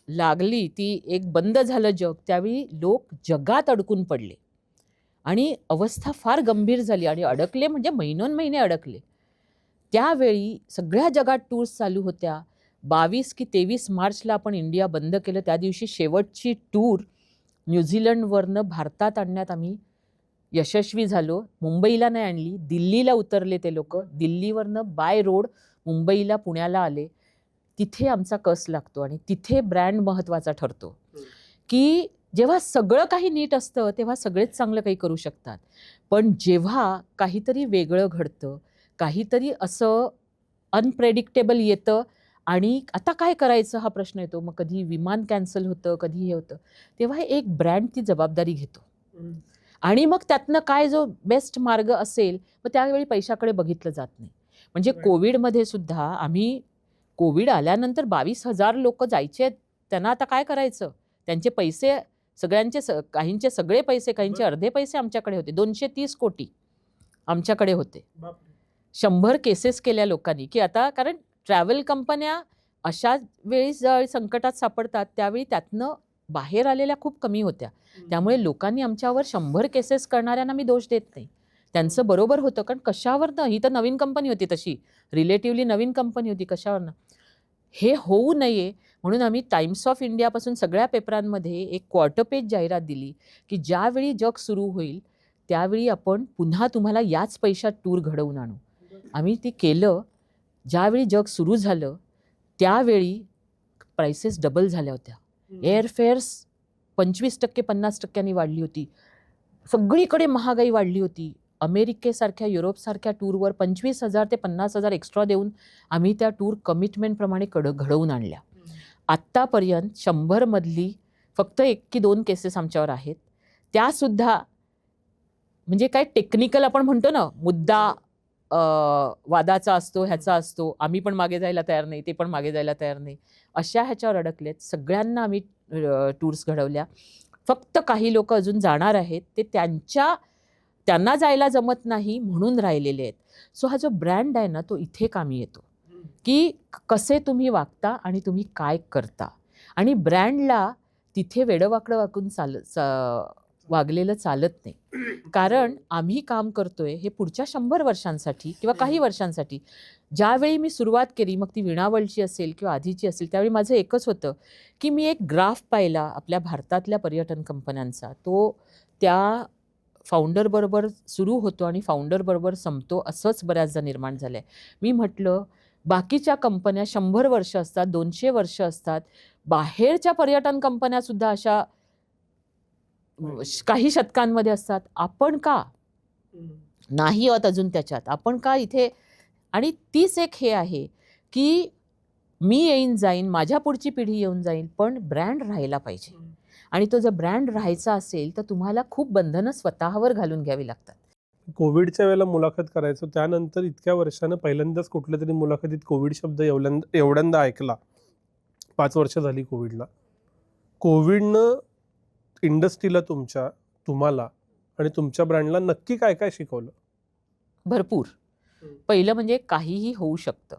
[SPEAKER 1] लागली, ती एक बंद झालं जग, त्यावेळी लोक जगात अडकून पडले आणि अवस्था फार गंभीर झाली आणि अडकले म्हणजे महिनोन्महिने अडकले. त्यावेळी सगळ्या जगात टूर्स चालू होत्या. 22 की 23 मार्चला आपण इंडिया बंद केलं. त्या दिवशी शेवटची टूर न्यूझीलंडवरनं भारतात आणण्यात आम्ही यशस्वी झालो. मुंबईला नाही आणली, दिल्लीला उतरले ते लोक. दिल्लीवरनं बाय रोड मुंबईला, पुण्याला आले. तिथे आमचा कस लागतो आणि तिथे ब्रँड महत्त्वाचा ठरतो की जेव्हा सगळं काही नीट असतं तेव्हा सगळेच चांगलं काही करू शकतात. पण जेव्हा काहीतरी वेगळं घडतं, काहीतरी असं अनप्रेडिक्टेबल येतं आणि आता काय करायचं हा प्रश्न येतो. मग कधी विमान कॅन्सल होतं, कधी हे होतं, तेव्हा एक ब्रँड ती जबाबदारी घेतो. आणि मग त्यातनं काय जो बेस्ट मार्ग असेल, मग त्यावेळी पैशाकडे बघितलं जात नाही. म्हणजे कोविडमध्ये सुद्धा आम्ही कोविड आल्यानंतर 22,000 लोक जायचे आहेत. त्यांना आता काय करायचं? त्यांचे पैसे सगळ्यांचे काहींचे सगळे पैसे, काहींचे अर्धे पैसे आमच्याकडे होते. 230 कोटी आमच्याकडे होते. 100 केसेस केल्या लोकांनी की आता, कारण ट्रॅव्हल कंपन्या अशा वेळी ज्यावेळी संकटात सापडतात त्यावेळी त्यातनं बाहेर आलेल्या खूप कमी होत्या. त्यामुळे लोकांनी आमच्यावर 100 केसेस करणाऱ्यांना मी दोष देत नाही. त्यांचं बरोबर होतं, कारण कशावरनं? ही तर नवीन कंपनी होती, तशी रिलेटिव्हली नवीन कंपनी होती, कशावरनं? हे होऊ नये म्हणून आम्ही टाइम्स ऑफ इंडियापासून सगळ्या पेपरांमध्ये एक क्वार्टर पेज जाहिरात दिली की ज्यावेळी जग सुरू होईल त्यावेळी आपण पुन्हा तुम्हाला याच पैशात टूर घडवून आणू. आम्ही ते केलं. ज्यावेळी जग सुरू झालं त्यावेळी प्राइसेस डबल झाल्या होत्या. एअरफेअर्स 25% 50% वाढली होती. सगळीकडे महागाई वाढली होती. अमेरिकेसारख्या, युरोपसारख्या टूरवर 25,000 ते 50,000 एक्स्ट्रा देऊन आम्ही त्या टूर कमिटमेंटप्रमाणे घडवून आणल्या. आत्तापर्यंत 100 मधली फक्त 1 की 2 केसेस आमच्यावर आहेत. त्यासुद्धा म्हणजे काय टेक्निकल आपण म्हणतो ना, मुद्दा वादाचा असतो, ह्याचा असतो, आम्ही पण मागे जायला तयार नाही, ते पण मागे जायला तयार नाही, अशा ह्याच्यावर अडकलेत. सगळ्यांना आम्ही टूर्स घडवल्या. फक्त काही लोक अजून जाणार आहेत, ते त्यांना जायला जमत नाही म्हणून राहिलेले आहेत. सो हा जो ब्रँड आहे ना, तो इथे कामी येतो की कसे तुम्ही वागता आणि तुम्ही काय करता. आणि ब्रँडला तिथे वेडंवाकडं वागलेलं चालत नाही. कारण आम्ही काम करतोय हे पुढच्या 100 वर्षांसाठी किंवा काही वर्षांसाठी. ज्यावेळी मी सुरुवात केली, मग ती विणावळची असेल किंवा आधीची असेल, त्यावेळी माझं एकच होतं की मी एक ग्राफ पाहिला आपल्या भारतातल्या पर्यटन कंपन्यांचा. तो त्या फाउंडरबरोबर सुरू होतो आणि फाउंडरबरोबर संपतो, असंच बऱ्याचदा निर्माण झालं आहे. मी म्हटलं बाकीच्या कंपन्या 100 वर्ष असतात, 200 वर्ष असतात, बाहेरच्या पर्यटन कंपन्यासुद्धा अशा काही शतकांमध्ये असतात. आपण का नाही आहोत अजून त्याच्यात? आपण का इथे? आणि तीच एक हे आहे की मी येईन जाईन, माझ्या पुढची पिढी येऊन जाईल, पण ब्रँड राहायला पाहिजे. आणि तो जर ब्रँड राहायचा असेल तर तुम्हाला खूप बंधनं स्वतःवर घालून घ्यावी लागतात.
[SPEAKER 2] कोविडच्या वेळेला मुलाखत करायचो, त्यानंतर इतक्या वर्षानं पहिल्यांदाच कुठल्या तरी मुलाखतीत कोविड शब्द एवढ्यांदा ऐकला. 5 वर्ष झाली कोविडला. कोविडनं इंडस्ट्रीला तुम्हाला आणि तुमच्या ब्रँडला नक्की काय काय शिकवलं?
[SPEAKER 1] भरपूर. पहिलं म्हणजे काहीही होऊ शकतं.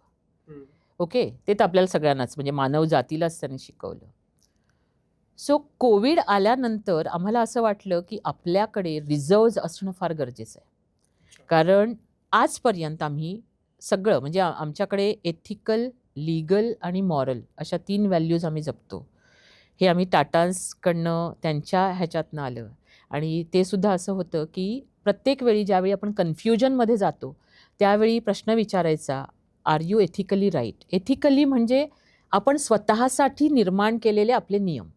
[SPEAKER 1] ओके, ते तर आपल्याला सगळ्यांनाच म्हणजे मानव जातीलाच त्यांनी शिकवलं. सो कोविड आल्यानंतर आम्हाला असं वाटलं की आपल्याकडे रिझर्व्ज असणं फार गरजेचं आहे. कारण आजपर्यंत आम्ही सगळं म्हणजे आमच्याकडे एथिकल, लीगल आणि मॉरल अशा 3 व्हॅल्यूज आम्ही जपतो. हे आम्ही टाटांकडनं त्यांच्या ह्याच्यातनं आलं. आणि ते सुद्धा असं होतं की प्रत्येक वेळी ज्यावेळी आपण कन्फ्युजनमध्ये जातो त्यावेळी प्रश्न विचारायचा, are you ethically right? Ethically म्हणजे आपण स्वतःसाठी निर्माण केलेले आपले नियम.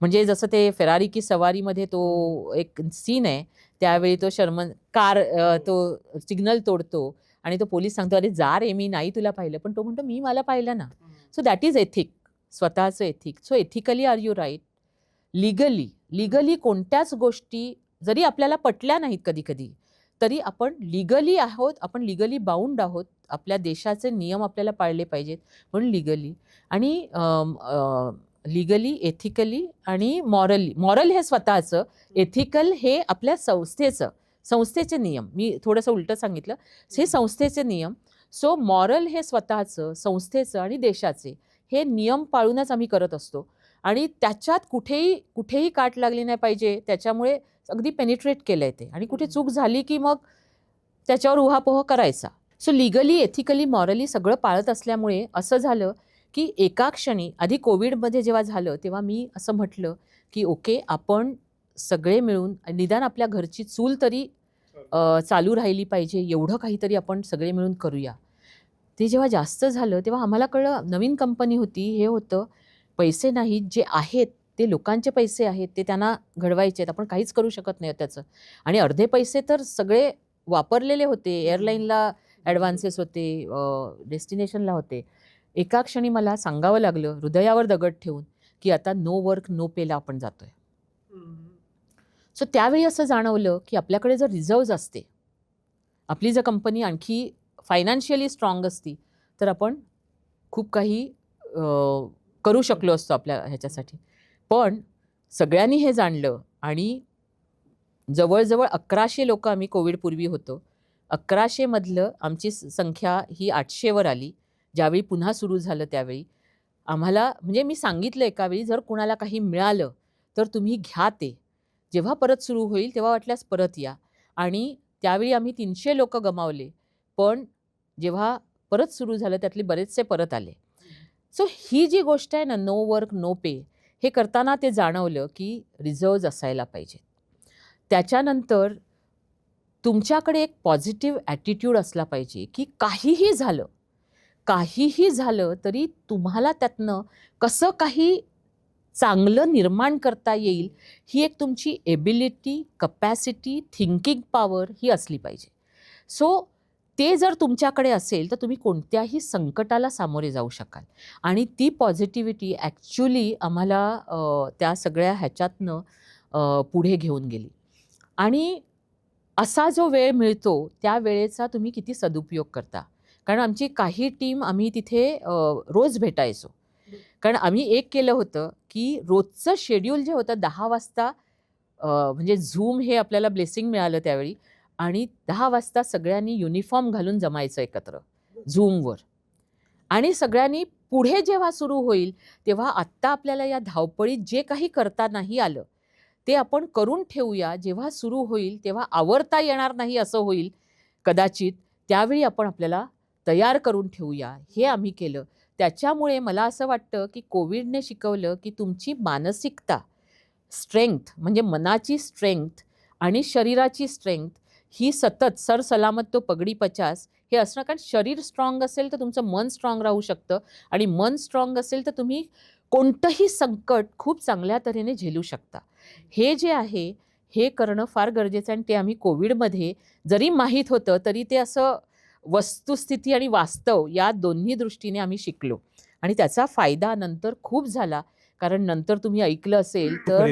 [SPEAKER 1] म्हणजे जसं ते फेरारी की सवारीमध्ये तो एक सीन आहे, त्यावेळी तो शर्मन कार तो सिग्नल तोडतो आणि तो पोलीस सांगतो, अरे जा रे, मी नाही तुला पाहिलं. पण तो म्हणतो, मी मला पाहिलं ना. सो दॅट इज एथिक, स्वतःचं एथिक. So ethically are you right? Legally कोणत्याच गोष्टी जरी आपल्याला पटल्या नाहीत कधी कधी, तरी आपण लिगली आहोत, आपण लिगली बाउंड आहोत. आपल्या देशाचे नियम आपल्याला पाळले पाहिजेत म्हणून लिगली. आणि लिगली, एथिकली आणि मॉरल हे स्वतःचं, एथिकल हे आपल्या संस्थेचे नियम. मी थोडंसं उलटं सांगितलं, हे संस्थेचे नियम. सो मॉरल हे स्वतःचं, संस्थेचं आणि देशाचे हे नियम पाळूनच आम्ही करत असतो. आणि त्याच्यात कुठेही काट लागली नाही पाहिजे, त्याच्यामुळे अगदी पेनिट्रेट केलं आहे ते. आणि कुठे चूक झाली की मग त्याच्यावर उहापोह करायचा. सो लिगली, एथिकली, मॉरली सगळं पाळत असल्यामुळे असं झालं की एका क्षणी, आधी कोविडमध्ये जेव्हा झालं तेव्हा मी असं म्हटलं की ओके, आपण सगळे मिळून निदान आपल्या घरची चूल तरी चालू राहिली पाहिजे, एवढं काहीतरी आपण सगळे मिळून करूया. ते जेव्हा जास्त झालं तेव्हा आम्हाला कळलं, नवीन कंपनी होती, हे होतं, पैसे नाहीत, जे आहेत ते लोकांचे पैसे आहेत, ते त्यांना घडवायचे आहेत, आपण काहीच करू शकत नाही त्याचं. आणि अर्धे पैसे तर सगळे वापरलेले होते, एअरलाईनला ॲडव्हान्सेस होते, डेस्टिनेशनला होते. एका क्षणी मला सांगावं लागलं हृदयावर दगड ठेवून की आता नो वर्क नो पेला आपण जातोय. सो त्यावेळी असं जाणवलं की आपल्याकडे जर रिझर्व्ज असते, आपली जर कंपनी आणखी फायनान्शियली स्ट्रॉंग असती, तर आपण खूप काही करू शकलो असतो आपल्या ह्याच्यासाठी. पण सगळ्यांनी हे जाणलं आणि जवळजवळ 1100 लोक आम्ही कोविडपूर्वी होतो. 1100 मधलं आमची संख्या ही 800वर आली ज्यावेळी पुन्हा सुरू झालं. त्यावेळी आम्हाला म्हणजे मी सांगितलं एका वेळी, जर कुणाला काही मिळालं तर तुम्ही घ्या, ते जेव्हा परत सुरू होईल तेव्हा वाटल्यास परत या. आणि त्यावेळी आम्ही 300 लोक गमावले, पण जेव्हा परत सुरू झालं त्यातले बरेचसे परत आले. सो ही जी गोष्ट आहे ना, नो वर्क नो पे, हे करताना ते जाणवलं की रिझर्व्ज असायला पाहिजे. त्याच्यानंतर तुमच्याकडे एक पॉझिटिव्ह ॲटिट्यूड असला पाहिजे की काहीही झालं तरी तुम्हाला त्यातनं कसं काही चांगलं निर्माण करता येईल, ही एक तुमची एबिलिटी, कपॅसिटी, थिंकिंग पॉवर ही असली पाहिजे. सो ते जर तुमच्याकडे असेल तर तुम्ही कोणत्याही संकटाला सामोरे जाऊ शकाल. आणि ती पॉझिटिव्हिटी ॲक्च्युली आम्हाला त्या सगळ्या ह्याच्यातनं पुढे घेऊन गेली. आणि असा जो वेळ मिळतो त्या वेळेचा तुम्ही किती सदुपयोग करता. कारण आमची काही टीम आम्ही तिथे रोज भेटायचो. कारण आम्ही एक केलं होतं की रोजचं शेड्यूल जे होतं 10 वाजता, म्हणजे झूम हे आपल्याला ब्लेसिंग मिळालं त्यावेळी, आणि 10 वाजता सगळ्यांनी युनिफॉर्म घालून जमायचं एकत्र झूमवर. आणि सगळ्यांनी पुढे जेव्हा सुरू होईल तेव्हा आत्ता आपल्याला या धावपळीत जे काही करता नाही आलं ते आपण करून ठेवूया. जेव्हा सुरू होईल तेव्हा आवरता येणार नाही असं होईल कदाचित, त्यावेळी आपण आपल्याला तयार करून ठेवूया. हे आम्ही केलं. त्याच्यामुळे मला असं वाटतं की कोविडने शिकवलं की तुमची मानसिकता, स्ट्रेंग्थ म्हणजे मनाची स्ट्रेंग्थ आणि शरीराची स्ट्रेंग्थ ही सतत सरसलामत तो पगडी 50 हे असणं. कारण शरीर स्ट्रॉंग असेल तर तुमचं मन स्ट्रॉंग राहू शकतं, आणि मन स्ट्रॉंग असेल तर तुम्ही कोणतंही संकट खूप चांगल्या तऱ्हेने झेलू शकता. हे जे आहे हे करणं फार गरजेचं आहे. आणि ते आम्ही कोविडमध्ये जरी माहीत होतं तरी ते असं वस्तुस्थिती आणि वास्तव या दोन्ही दृष्टीने आम्ही शिकलो. आणि त्याचा फायदा नंतर खूप झाला. कारण नंतर तुम्ही ऐकलं असेल तर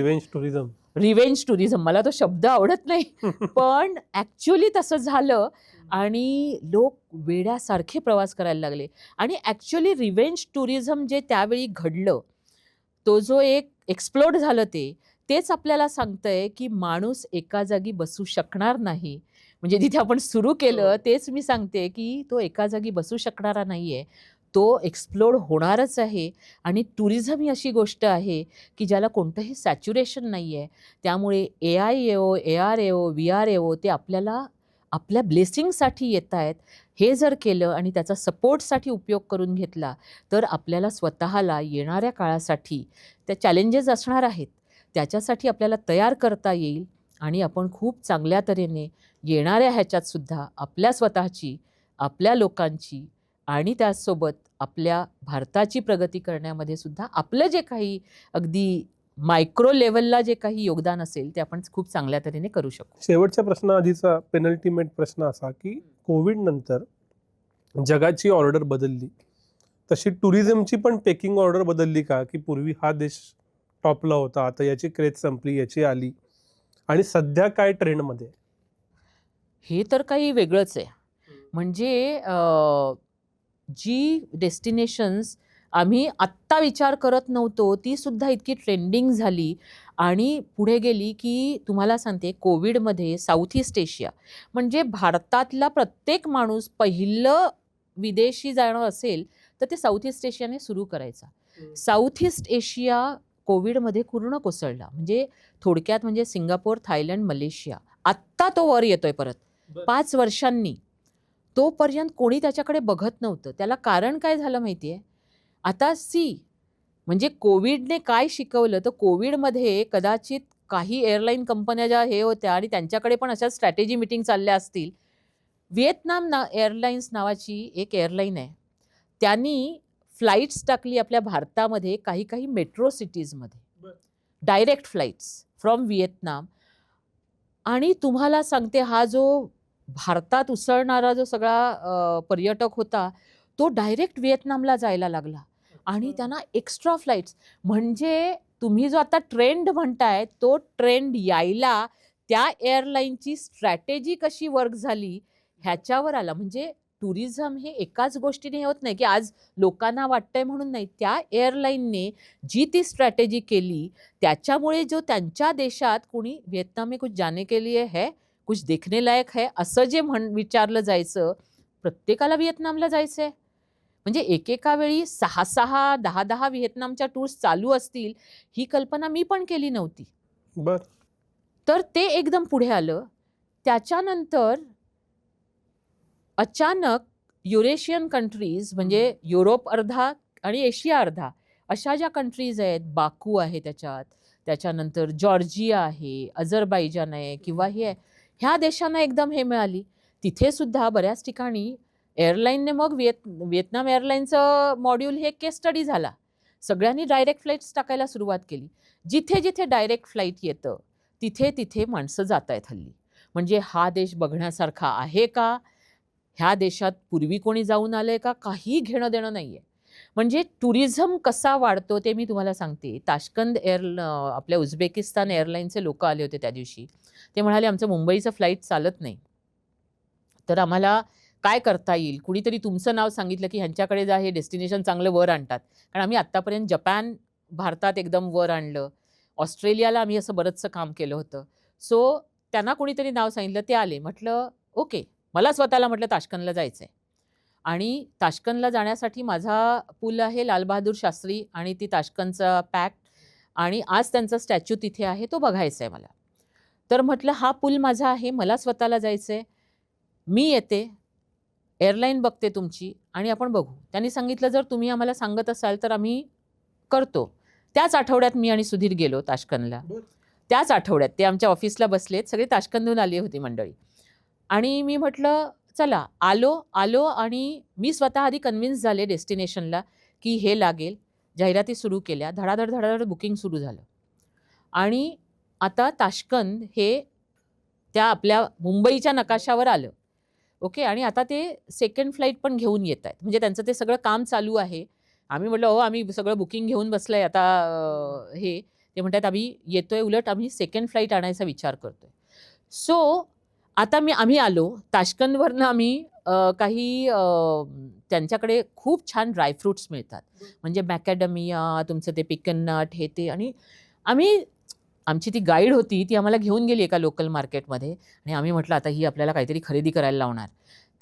[SPEAKER 1] रिव्हेंज टुरिझम, मला तो शब्द आवडत नाही पण ॲक्च्युली तसं झालं. आणि लोक वेड्यासारखे प्रवास करायला लागले. आणि ॲक्च्युअली रिव्हेंज टुरिझम जे त्यावेळी घडलं, तो जो एक एक्सप्लोड झालं तेच आपल्याला सांगतंय, की माणूस एका जागी बसू शकणार नाही. म्हणजे जिथे आपण सुरू केलं तेच मी सांगते, की तो एका जागी बसू शकणारा नाहीये. तो एक्सप्लोड होणारच आहे. आणि टुरिझम ही अशी गोष्ट आहे, की ज्याला कोणतंही सॅच्युरेशन नाहीये. त्यामुळे AI येवो, AR येवो, VR येवो, ते आपल्याला आपल्या ब्लेसिंगसाठी येतायत. हे जर केलं आणि त्याचा सपोर्टसाठी उपयोग करून घेतला, तर आपल्याला स्वतःला येणाऱ्या काळासाठी त्या चॅलेंजेस असणार आहेत. त्याच्यासाठी आपल्याला तयार करता येईल आणि आपण खूप चांगल्या तऱ्हेने येणाऱ्या ह्याच्यात सुद्धा आपल्या स्वतःची, आपल्या लोकांची आणि त्याचसोबत आपल्या भारताची प्रगती करण्यामध्ये सुद्धा आपलं जे काही अगदी मायक्रो लेव्हलला जे काही योगदान असेल, ते आपण खूप चांगल्या तऱ्हेने करू शकू.
[SPEAKER 2] शेवटच्या प्रश्नाआधीचा पेनल्टिमेट प्रश्न असा की कोविड नंतर जगाची ऑर्डर बदलली, तशी टुरिझमची पण पेकिंग ऑर्डर बदलली का? की पूर्वी हा देश टॉपला होता, आता याची क्रेज संपली, याची आली, आणि सध्या काय ट्रेंडमध्ये आहे?
[SPEAKER 1] हे तर काही वेगळंच आहे. म्हणजे जी डेस्टिनेशन्स आम्ही आत्ता विचार करत नव्हतो, ती सुद्धा इतकी ट्रेंडिंग झाली आणि पुढे गेली, की तुम्हाला सांगते कोविडमध्ये साऊथ ईस्ट एशिया, म्हणजे भारतातला प्रत्येक माणूस पहिलं विदेशी जाणं असेल, तर ते साऊथ ईस्ट एशियाने सुरू करायचा. साऊथ ईस्ट एशिया कोविडमध्ये पूर्ण कोसळला. म्हणजे थोडक्यात म्हणजे सिंगापोर, थायलंड, मलेशिया. आत्ता तो वर येतोय परत. 5 वर्षांनी. तोपर्यंत कोणी त्याच्याकडे बघत नव्हतं. त्याला कारण काय झालं माहिती आहे? आता म्हणजे कोविडने काय शिकवलं, तर कोविडमध्ये कदाचित काही एअरलाईन कंपन्या ज्या हे होत्या आणि त्यांच्याकडे पण अशा स्ट्रॅटेजी मीटिंग चालल्या असतील. व्हिएतनाम एअरलाईन्स नावाची एक एअरलाईन आहे. त्यांनी फ्लाइट्स टाकली आपल्या भारतामध्ये काही मेट्रो सिटीजमध्ये. Direct flights from Vietnam. आणि तुम्हाला सांगते हा जो भारतात उसळणारा जो सगळा पर्यटक होता, तो डायरेक्ट व्हिएतनामला जायला लागला. आणि त्यांना एक्स्ट्रा फ्लाइट्स, म्हणजे तुम्ही जो आता ट्रेंड म्हणताय, तो ट्रेंड यायला त्या एअरलाईनची स्ट्रॅटेजी कशी वर्क झाली ह्याच्यावर आला. म्हणजे टुरिझम हे एकाच गोष्टीने होत नाही, की आज लोकांना वाटतंय म्हणून नाही. त्या एअरलाईनने जी ती स्ट्रॅटेजी केली, त्याच्यामुळे जो त्यांच्या देशात कोणी व्हिएतनाम में कुछ जाने के लिए है, कुछ देखने लायक है, असं जे विचारलं जायचं, प्रत्येकाला व्हिएतनामला जायचंय. म्हणजे एकेका वेळी 6-6, 10-10 व्हिएतनामच्या टूर्स चालू असतील, ही कल्पना मी पण केली नव्हती.
[SPEAKER 2] बरं.
[SPEAKER 1] तर ते एकदम पुढे आलं. त्याच्यानंतर अचानक युरेशियन कंट्रीज, म्हणजे युरोप अर्धा आणि एशिया अर्धा, अशा ज्या कंट्रीज आहेत, बाकू आहे त्याच्यानंतर जॉर्जिया आहे, अझरबैजान आहे किंवा हे आहे, ह्या देशांना एकदम हे मिळाली. तिथे सुद्धा बऱ्याच ठिकाणी एअरलाईनने मग व्हिएतनाम एअरलाईनचं मॉड्यूल हे केस स्टडी झाला. सगळ्यांनी डायरेक्ट फ्लाईट्स टाकायला सुरुवात केली. जिथे जिथे डायरेक्ट फ्लाईट येतं, तिथे तिथे माणसं जात आहेत हल्ली. म्हणजे हा देश बघण्यासारखा आहे का? ह्या देशात पूर्वी कोणी जाऊन आलंय का? काही घेणं देणं नाहीये. म्हणजे टुरिझम कसा वाढतो ते मी तुम्हाला सांगते. ताश्कंद आपल्या उझबेकिस्तान एअरलाईनचे लोकं आले होते त्या दिवशी. ते म्हणाले, आमचं मुंबईचं फ्लाईट चालत नाही. तर आम्हाला काय करता येईल? कुणीतरी तुमचं नाव सांगितलं, की ह्यांच्याकडे जा, हे डेस्टिनेशन चांगलं वर आणतात. कारण आम्ही आत्तापर्यंत जपान भारतात एकदम वर आणलं. ऑस्ट्रेलियाला आम्ही असं बरंचसं काम केलं होतं. सो त्यांना कोणीतरी नाव सांगितलं, ते आले. म्हटलं ओके. मला स्वतःला म्हटलं ताश्कंदला जायचंय. आणि ताश्कंदला जाण्यासाठी माझा पूल आहे लाल बहादूर शास्त्री आणि ती ताश्कंदचा पॅक्ट, आणि आज त्यांचा स्टॅच्यू तिथे आहे, तो बघायचा आहे मला. तर म्हटलं हा पूल माझा आहे, मला स्वतःला जायचंय, मी येते, एअरलाईन बघते तुमची आणि आपण बघू. त्यांनी सांगितलं जर तुम्ही आम्हाला सांगत असाल तर आम्ही करतो. त्याच आठवड्यात मी आणि सुधीर गेलो ताश्कंदला. त्याच आठवड्यात ते आमच्या ऑफिसला बसलेत, सगळे ताश्कंदहून आली होती मंडळी. आणि मी म्हटलं चला, आलो आणि मी स्वतः आधी कन्व्हिन्स झाले डेस्टिनेशनला, की हे लागेल. जाहिराती सुरू केल्या, धडाधड बुकिंग सुरू झालं. आणि आता ताश्कंद हे त्या आपल्या मुंबईच्या नकाशावर आलं. ओके. आणि आता ते सेकंड फ्लाईट पण घेऊन येत आहेत. म्हणजे त्यांचं ते सगळं काम चालू आहे. आम्ही म्हटलं हो, आम्ही सगळं बुकिंग घेऊन बसलंय आता. ते म्हणतात आम्ही येतोय, उलट आम्ही सेकंड फ्लाईट आणायचा विचार करतोय. सो आता आम्ही आलो ताश्कंदवरनं आम्ही काही त्यांच्याकडे खूप छान ड्रायफ्रुट्स मिळतात. म्हणजे मॅकॅडमिया, तुमचं ते पिकन नट हे ते. आणि आमची ती गाईड होती, ती आम्हाला घेऊन गेली एका लोकल मार्केटमध्ये आणि आम्ही म्हटलं आता ही आपल्याला काहीतरी खरेदी करायला लावणार.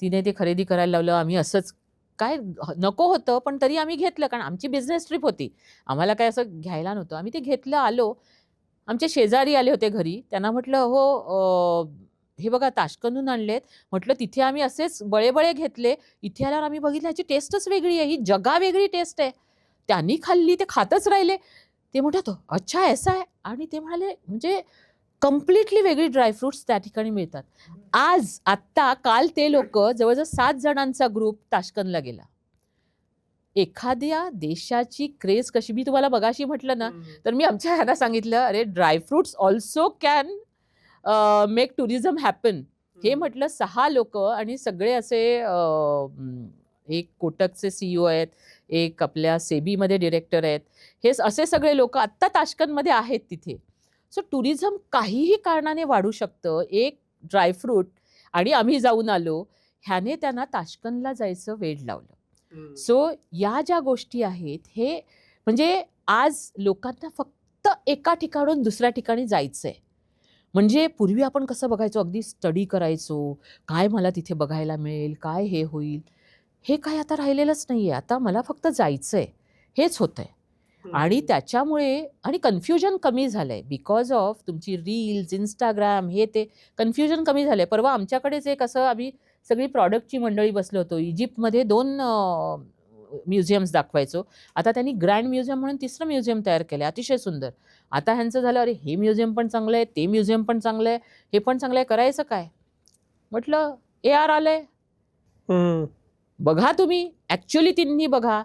[SPEAKER 1] तिने ते खरेदी करायला लावलं. आम्ही असंच काय नको होतं, पण तरी आम्ही घेतलं कारण आमची बिझनेस ट्रिप होती. आम्हाला काय असं घ्यायला नव्हतं. आम्ही ते घेतलं, आलो. आमचे शेजारी आले होते घरी. त्यांना म्हटलं, "हो, हे बघा ताश्कंदहून आणलेत." म्हटलं, "तिथे आम्ही असेच बळे-बळे घेतले. इथे आल्यावर आम्ही बघितलं ह्याची टेस्टच वेगळी आहे. ही जगावेगळी टेस्ट आहे." त्यांनी खाल्ली, ते खातच राहिले. ते म्हणतात, "अच्छा ऐसा है?" आणि ते म्हणाले, म्हणजे कंप्लीटली वेगळी ड्रायफ्रुट्स त्या ठिकाणी मिळतात. काल ते लोकं जवळ-जवळ 7 जणांचा ग्रुप ताश्कंदला गेला. एखाद्या देशाची क्रेज कशी, मी तुम्हाला मगाशी म्हटलं ना, तर मी आमच्या ह्यांना सांगितलं, "अरे dry fruits also can make tourism happen." हे म्हटलं 6 लोकं आणि सगळे असे एक कोटकचे CEO आहेत, एक आपल्या सेबीमध्ये डिरेक्टर आहेत. हे असे सगळे लोकं आत्ता ताश्कंदमध्ये आहेत तिथे. सो टुरिझम काहीही कारणाने वाढू शकतं. एक ड्रायफ्रूट आणि आम्ही जाऊन आलो, ह्याने त्यांना ताश्कंदला जायचं वेड लावलं. सो या ज्या गोष्टी आहेत, हे म्हणजे आज लोकांना फक्त एका ठिकाणाहून दुसऱ्या ठिकाणी जायचंय. म्हणजे पूर्वी आपण कसं बघायचो, अगदी स्टडी करायचो, काय मला तिथे बघायला मिळेल, काय हे होईल, हे काय आता राहिलेलंच नाहीये. आता मला फक्त जायचंय, हेच होतंय. आणि त्याच्यामुळे आणि कन्फ्युजन कमी झालंय बिकॉज ऑफ तुमची रील्स, Instagram हे ते कन्फ्युजन कमी झालंय. परवा आमच्याकडेच एक असं आम्ही सगळी प्रॉडक्टची मंडळी बसलो होतो. इजिप्तमध्ये 2 म्युझियम्स दाखवायचो. आता त्यांनी ग्रँड म्युझियम म्हणून 3रं म्युझियम तयार केलं आहे, अतिशय सुंदर. आता ह्यांचं झालं, अरे हे म्युझियम पण चांगलं आहे, ते म्युझियम पण चांगलं आहे, हे पण चांगलं आहे, करायचं काय? म्हटलं AR आलंय, बघा तुम्ही. ॲक्च्युअली तिन्ही बघा.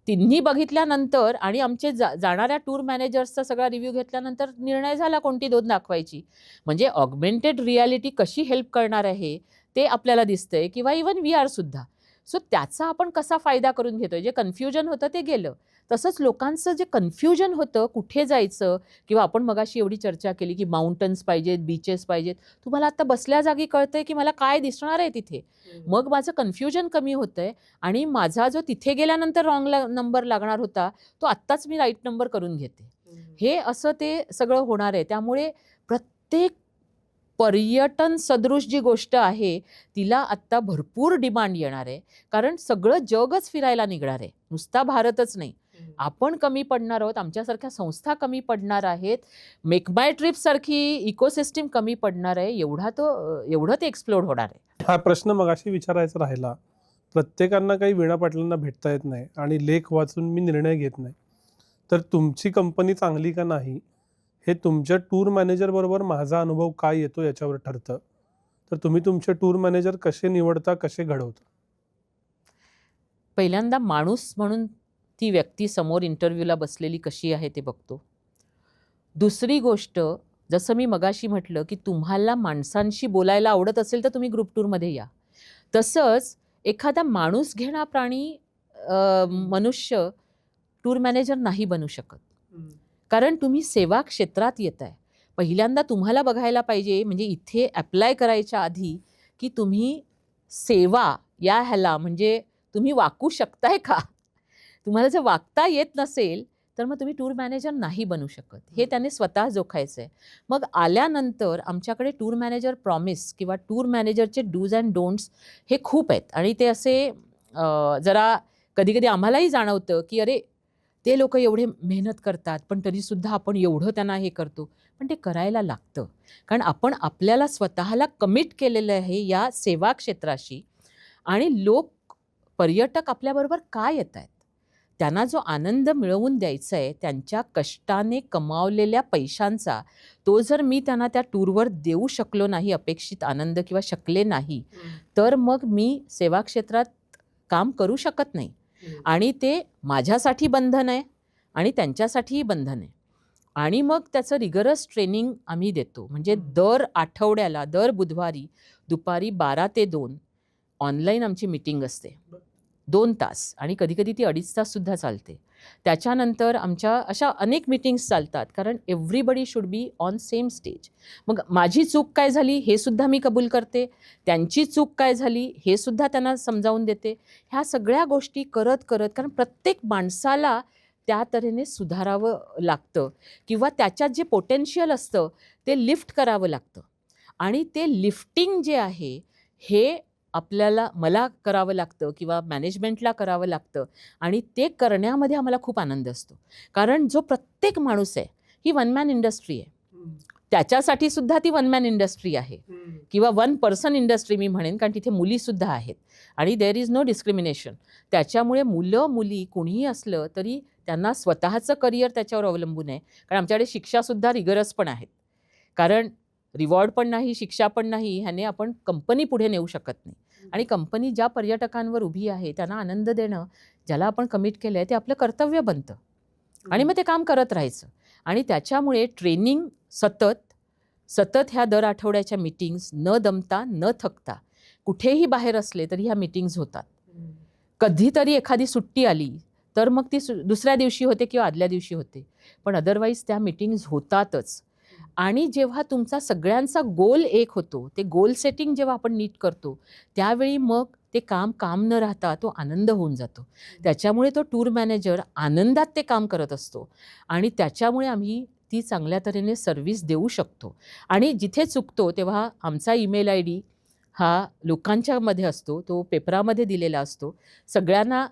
[SPEAKER 1] तिन्ही बघितल्यानंतर आणि आमचे जाणाऱ्या टूर मॅनेजर्सचा सगळा रिव्ह्यू घेतल्यानंतर निर्णय झाला कोणती 2 दाखवायची. म्हणजे ऑगमेंटेड रियालिटी कशी हेल्प करणार आहे ते आपल्याला दिसतंय किंवा इव्हन VR सुद्धा. सो त्याचा आपण कसा फायदा करून घेतोय. जे कन्फ्युजन होतं ते गेलं. तसंच लोकांचं जे कन्फ्युजन होतं कुठे जायचं किंवा आपण मगाशी एवढी चर्चा केली की माउंटन्स पाहिजेत, बीचेस पाहिजेत. तुम्हाला आता बसल्या जागी कळतंय की मला काय दिसणार आहे तिथे. मग माझं कन्फ्युजन कमी होतंय आणि माझा जो तिथे गेल्यानंतर रॉंग नंबर लागणार होता, तो आत्ताच मी राईट नंबर करून घेते. हे असं ते सगळं होणार आहे. त्यामुळे प्रत्येक पर्यटन सदृश जी गोष्ट आहे, तिला आत्ता भरपूर डिमांड येणार आहे. कारण सगळं जगच फिरायला निघणार आहे. नुसता भारतच नाही. आपण कमी पडणार आहोत. आमच्यासारख्या संस्था कमी पडणार आहेत. मेक माय ट्रिप सारखी इकोसिस्टम कमी पडणार आहे. एवढं ते एक्सप्लोर होणार आहे.
[SPEAKER 2] हा प्रश्न मगाशी विचारायचा राहिला. प्रत्येकांना काही वीणा पाटलांना भेटता येत नाही आणि लेख वाचून मी निर्णय घेत नाही. तर तुमची कंपनी चांगली का नाही, हे तुमच्या टूर मॅनेजर बरोबर माझा अनुभव काय येतो याच्यावर ठरतं. तर तुम्ही तुमचे टूर मॅनेजर कसे निवडता, कसे घडवता?
[SPEAKER 1] पहिल्यांदा माणूस म्हणून ती व्यक्ती समोर इंटरव्ह्यूला बसलेली कशी आहे ते बघतो. दुसरी गोष्ट, जसं मी मगाशी म्हटलं की तुम्हाला माणसांशी बोलायला आवडत असेल तर तुम्ही ग्रुप टूरमध्ये या. तसंच एखादा माणूस घेणा प्राणी मनुष्य टूर मॅनेजर नाही बनू शकत. कारण तुम्ही सेवा क्षेत्रात येताय. पहिल्यांदा तुम्हाला बघायला पाहिजे, म्हणजे इथे ॲप्लाय करायच्या आधी की तुम्ही सेवा या ह्याला म्हणजे तुम्ही वाकू शकताय का? तुम्हाला जर वागता येत नसेल तर मग तुम्ही टूर मॅनेजर नाही बनू शकत. हे त्याने स्वतः जोखायचं आहे. मग आल्यानंतर आमच्याकडे टूर मॅनेजर प्रॉमिस किंवा टूर मॅनेजरचे डूज अँड डोंट्स हे खूप आहेत आणि ते असे जरा कधी-कधी आम्हालाही जाणवतं की अरे ते लोकं एवढे मेहनत करतात, पण तरीसुद्धा आपण एवढं त्यांना हे करतो. पण ते करायला लागतं. कारण आपण आपल्याला स्वतःला कमिट केलेलं आहे या सेवा क्षेत्राशी आणि पर्यटक आपल्याबरोबर का येतायत? त्यांना जो आनंद मिळवून द्यायचा आहे, त्यांच्या कष्टाने कमावलेल्या पैशांचा, तो जर मी त्यांना त्या टूरवर देऊ शकलो नाही, अपेक्षित आनंद किंवा शकले नाही, तर मग मी सेवा क्षेत्रात काम करू शकत नाही. आणि ते माझ्यासाठी बंधन आहे आणि त्यांच्यासाठीही बंधन आहे. आणि मग त्याचं रिगरस ट्रेनिंग आम्ही देतो. म्हणजे दर आठवड्याला, दर बुधवारी दुपारी 12 ते 2 ऑनलाईन आमची मीटिंग असते. 2 तास आणि कधीकधी ती 2.5 ताससुद्धा चालते. त्याच्यानंतर आमच्या अशा अनेक मीटिंग्स चालतात, कारण everybody should be on same stage. मग माझी चूक काय झाली हे सुद्धा मी कबूल करते, त्यांची चूक काय झाली हे सुद्धा त्यांना समजावून देते. ह्या सगळ्या गोष्टी करत करत, कारण प्रत्येक माणसाला त्या तऱ्हेने सुधारावं लागतं किंवा त्याच्यात जे पोटेन्शियल असतं ते लिफ्ट करावं लागतं. आणि ते लिफ्टिंग जे आहे हे मला करावं लागतं किंवा मॅनेजमेंटला करावं लागतं आणि ते करण्यामध्ये आम्हाला खूप आनंद असतो. कारण जो प्रत्येक माणूस आहे ही वन मॅन इंडस्ट्री आहे. त्याच्यासाठी सुद्धा ती वन मॅन इंडस्ट्री आहे किंवा वन पर्सन इंडस्ट्री मी म्हणेन, कारण तिथे मुलीसुद्धा आहेत आणि देअर इज नो डिस्क्रिमिनेशन. त्याच्यामुळे मुलं मुली कुणीही असलं तरी त्यांना स्वतःचं करिअर त्याच्यावर अवलंबून आहे. कारण आमच्याकडे शिक्षासुद्धा रिगरस पण आहेत. कारण रिवॉर्ड पण नाही, शिक्षा पण नाही, ह्याने आपण कंपनी पुढे नेऊ शकत नाही. आणि कंपनी ज्या पर्यटकांवर उभी आहे त्यांना आनंद देणं, ज्याला आपण कमिट केलं आहे ते आपलं कर्तव्य बनतं आणि मग ते काम करत राहायचं. आणि त्याच्यामुळे ट्रेनिंग सतत ह्या दर आठवड्याच्या मीटिंग्स न दमता न थकता कुठेही बाहेर असले तरी ह्या मीटिंग्स होतात. कधीतरी एखादी सुट्टी आली तर मग ती दुसऱ्या दिवशी होते किंवा आदल्या दिवशी होते, पण अदरवाईज त्या मीटिंग्स होतातच. आणि जेव्हा तुमचा सगळ्यांचा गोल एक होतो, ते गोल सेटिंग जेव्हा आपण नीट करतो त्यावेळी मग ते काम न राहता तो आनंद होऊन जातो. त्याच्यामुळे तो टूर मॅनेजर आनंदात ते काम करत असतो आणि त्याच्यामुळे आम्ही ती चांगल्या तऱ्हेने सर्व्हिस देऊ शकतो. आणि जिथे चुकतो तेव्हा आमचा ईमेल ID हा लोकांच्यामध्ये असतो, तो पेपरामध्ये दिलेला असतो. सगळ्यांना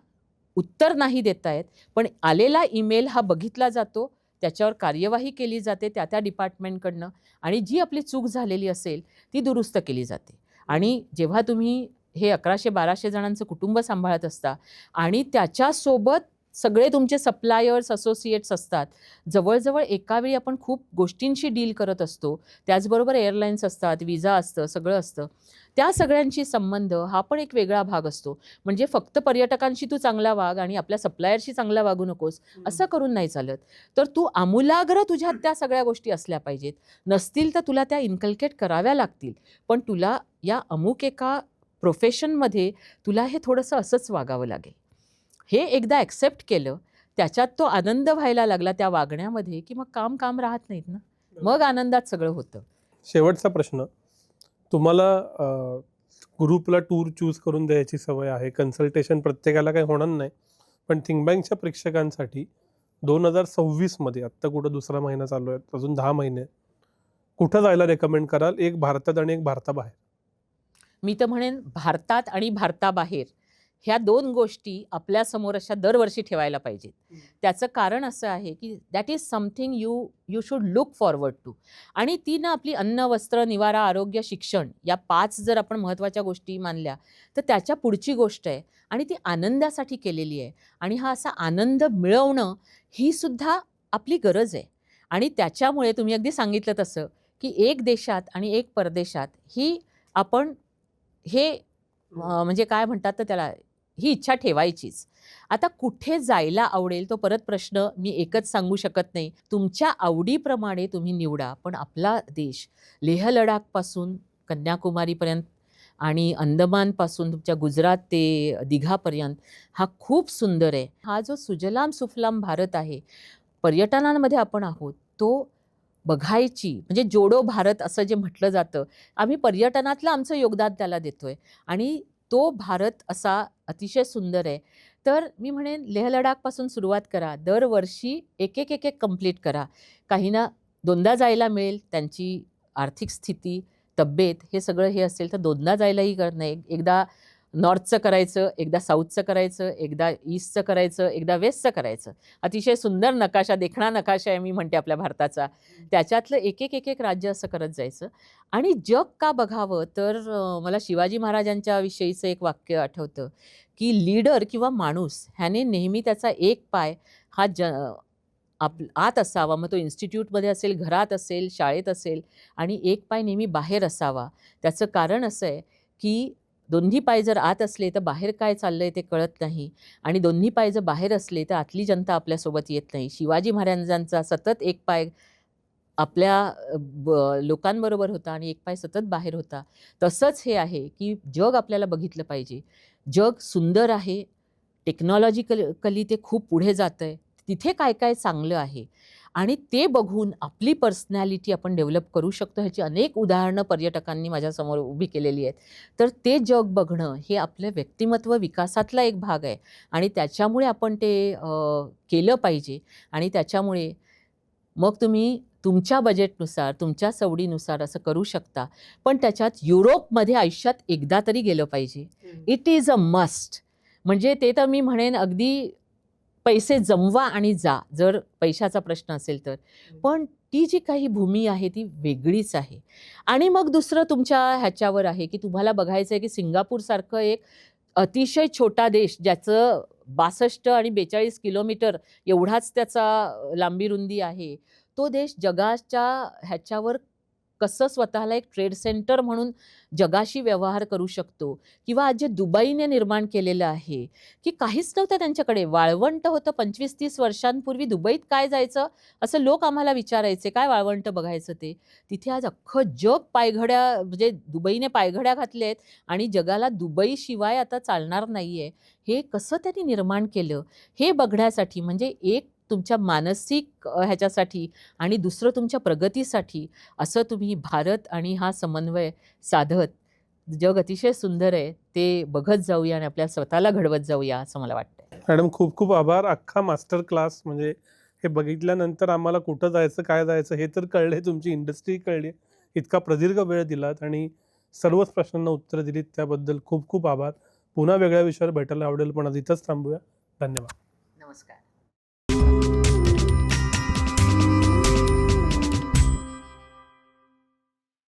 [SPEAKER 1] उत्तर नाही देता येत, पण आलेला ईमेल हा बघितला जातो, त्याच्यावर कार्यवाही केली जाते त्या डिपार्टमेंटकडनं आणि जी आपली चूक झालेली असेल ती दुरुस्त केली जाते. आणि जेव्हा तुम्ही हे 1100-1200 जणांचं कुटुंब सांभाळत असता आणि त्याच्यासोबत सगळे तुमचे सप्लायर्स, असोसिएट्स असतात, जवळजवळ एकावेळी आपण खूप गोष्टींशी डील करत असतो. त्याचबरोबर एअरलाईन्स असतात, विजा असतं, सगळं असतं. त्या सगळ्यांशी संबंध हा पण एक वेगळा भाग असतो. म्हणजे फक्त पर्यटकांशी तू चांगला वाग आणि आपल्या सप्लायरशी चांगला वागू नकोस असं करून नाही चालत. तर तू आमूलाग्र तुझ्यात त्या सगळ्या गोष्टी असल्या पाहिजेत. नसतील तर तुला त्या इन्कल्केट कराव्या लागतील. पण तुला या अमुक एका प्रोफेशनमध्ये तुला हे थोडंसं असंच वागावं लागेल. हे एकदा ॲक्सेप्ट केलं, त्याच्यात तो आनंद व्हायला लागला त्या वागण्यामध्ये, की मग काम राहत नाहीत ना, मग आनंदात सगळं होतं.
[SPEAKER 2] शेवटचा प्रश्न, तुम्हाला ग्रुपला टूर चूज करून द्यायची सवय आहे, कन्सल्टेशन प्रत्येकाला काही होणार नाही, पण थिंक बँकच्या प्रेक्षकांसाठी 2026मध्ये आत्ता कुठं दुसरा महिना चालू आहे, अजून 10 महिने, कुठं जायला रेकमेंड कराल? एक भारतात आणि एक भारताबाहेर.
[SPEAKER 1] मी तर म्हणेन भारतात आणि भारताबाहेर ह्या 2 गोष्टी आपल्यासमोर अशा दरवर्षी ठेवायला पाहिजेत. त्याचं कारण असं आहे की that is something you should look forward to. आणि ती ना आपली अन्न, वस्त्र, निवारा, आरोग्य, शिक्षण या 5 जर आपण महत्त्वाच्या गोष्टी मानल्या तर त्याच्या पुढची गोष्ट आहे आणि ती आनंदासाठी केलेली आहे. आणि हा असा आनंद मिळवणं ही सुद्धा आपली गरज आहे. आणि त्याच्यामुळे तुम्ही अगदी सांगितलं तसं की एक देशात आणि एक परदेशात ही आपण हे म्हणजे काय म्हणतात तर त्याला ही इच्छा ठेवायचीच. आता कुठे जायला आवडेल तो परत प्रश्न मी एकच सांगू शकत नाही. तुमच्या आवडीप्रमाणे तुम्ही निवडा, पण आपला देश लेह लडाखपासून कन्याकुमारीपर्यंत आणि अंदमानपासून तुमच्या गुजरात ते दिघापर्यंत हा खूप सुंदर आहे. हा जो सुजलाम सुफलाम भारत आहे, पर्यटनामध्ये आपण आहोत, तो बघायची म्हणजे जोडो भारत असं जे म्हटलं जातं, आम्ही पर्यटनातलं आमचं योगदान त्याला देतोय आणि तो भारत असा अतिशय सुंदर आहे. तर मी म्हणेन लेह लडाखपासून सुरुवात करा. दरवर्षी एक कंप्लीट करा. काहींना 2दा जायला मिळेल, त्यांची आर्थिक स्थिती, तब्येत हे सगळं हे असेल तर 2दा जायलाही नाही. एकदा नॉर्थचं करायचं, एकदा साऊथचं करायचं, एकदा ईस्टचं करायचं, एकदा वेस्टचं करायचं. अतिशय सुंदर नकाशा, देखणा नकाशा आहे मी म्हणते आपल्या भारताचा. त्याच्यातलं एक राज्य असं करत जायचं. आणि जग का बघावं तर मला शिवाजी महाराजांच्या विषयीचं एक वाक्य आठवतं की लीडर किंवा माणूस ह्याने नेहमी त्याचा एक पाय हा आत असावा. मग तो इन्स्टिट्यूटमध्ये असेल, घरात असेल, शाळेत असेल, आणि एक पाय नेहमी बाहेर असावा. त्याचं कारण असं आहे की दोन्ही पाय जर आत असले तर बाहेर काय चाललंय ते कळत नाही आणि दोन्ही पाय जर बाहेर असले तर आतली जनता आपल्यासोबत येत नाही. शिवाजी महाराजांचा सतत एक पाय आपल्या लोकांबरोबर होता आणि एक पाय सतत बाहेर होता. तसंच हे आहे की जग आपल्याला बघितलं पाहिजे. जग सुंदर आहे, टेक्नॉलॉजिकली ते खूप पुढे जातं आहे, तिथे काय काय चांगलं आहे आणि ते बघून आपली पर्सनॅलिटी आपण डेव्हलप करू शकतो, ह्याची अनेक उदाहरणं पर्यटकांनी माझ्यासमोर उभी केलेली आहेत. तर ते जग बघणं हे आपलं व्यक्तिमत्व विकासातला एक भाग आहे आणि त्याच्यामुळे आपण ते केलं पाहिजे आणि त्याच्यामुळे मग तुम्ही तुमच्या बजेटनुसार, तुमच्या सवडीनुसार असं करू शकता. पण त्याच्यात युरोपमध्ये आयुष्यात एकदा तरी गेलं पाहिजे. It is a must. म्हणजे ते तर मी म्हणेन अगदी पैसे जमवा आणि जा, जर पैशाचा प्रश्न असेल तर. पण ती जी काही भूमी आहे ती वेगळीच आहे. आणि मग दुसरं तुमच्या ह्याच्यावर आहे, की तुम्हाला बघायचं आहे, की सिंगापूरसारखं एक अतिशय छोटा देश, ज्याचं 62 आणि 42 किलोमीटर एवढाच त्याचा लांबी रुंदी आहे. तो देश जगाच्या ह्याच्यावर कसं स्वतःला एक ट्रेड सेंटर म्हणून जगाशी व्यवहार करू शकतो, किंवा आज जे दुबईने निर्माण केलेलं आहे, की काहीच नव्हतं त्यांच्याकडे. वाळवंट होतं 25-30 वर्षांपूर्वी. दुबईत काय जायचं असं लोक आम्हाला विचारायचे, काय वाळवंट बघायचं ते. तिथे आज अख्खं जग पायघड्या, म्हणजे दुबईने पायघड्या घातल्या आहेत आणि जगाला दुबईशिवाय आता चालणार नाही आहे. हे कसं त्यांनी निर्माण केलं हे बघण्यासाठी, म्हणजे एक तुमच्या मानसिक ह्याच्यासाठी आणि दुसरं तुमच्या प्रगतीसाठी असं तुम्ही भारत आणि हा समन्वय साधत जग अतिशय सुंदर आहे ते बघत जाऊया आणि आपल्या स्वतःला घडवत जाऊया असं मला वाटतं.
[SPEAKER 2] मॅडम खूप खूप आभार. अख्खा मास्टर क्लास म्हणजे हे बघितल्यानंतर आम्हाला कुठं जायचं काय जायचं हे तर कळले, तुमची इंडस्ट्री कळली. इतका प्रदीर्घ वेळ दिलात आणि सर्वच प्रश्नांना उत्तरं दिलीत त्याबद्दल खूप खूप आभार. पुन्हा वेगळ्या विषयावर भेटायला आवडेल, पण आज इथंच थांबूया. धन्यवाद.
[SPEAKER 1] नमस्कार.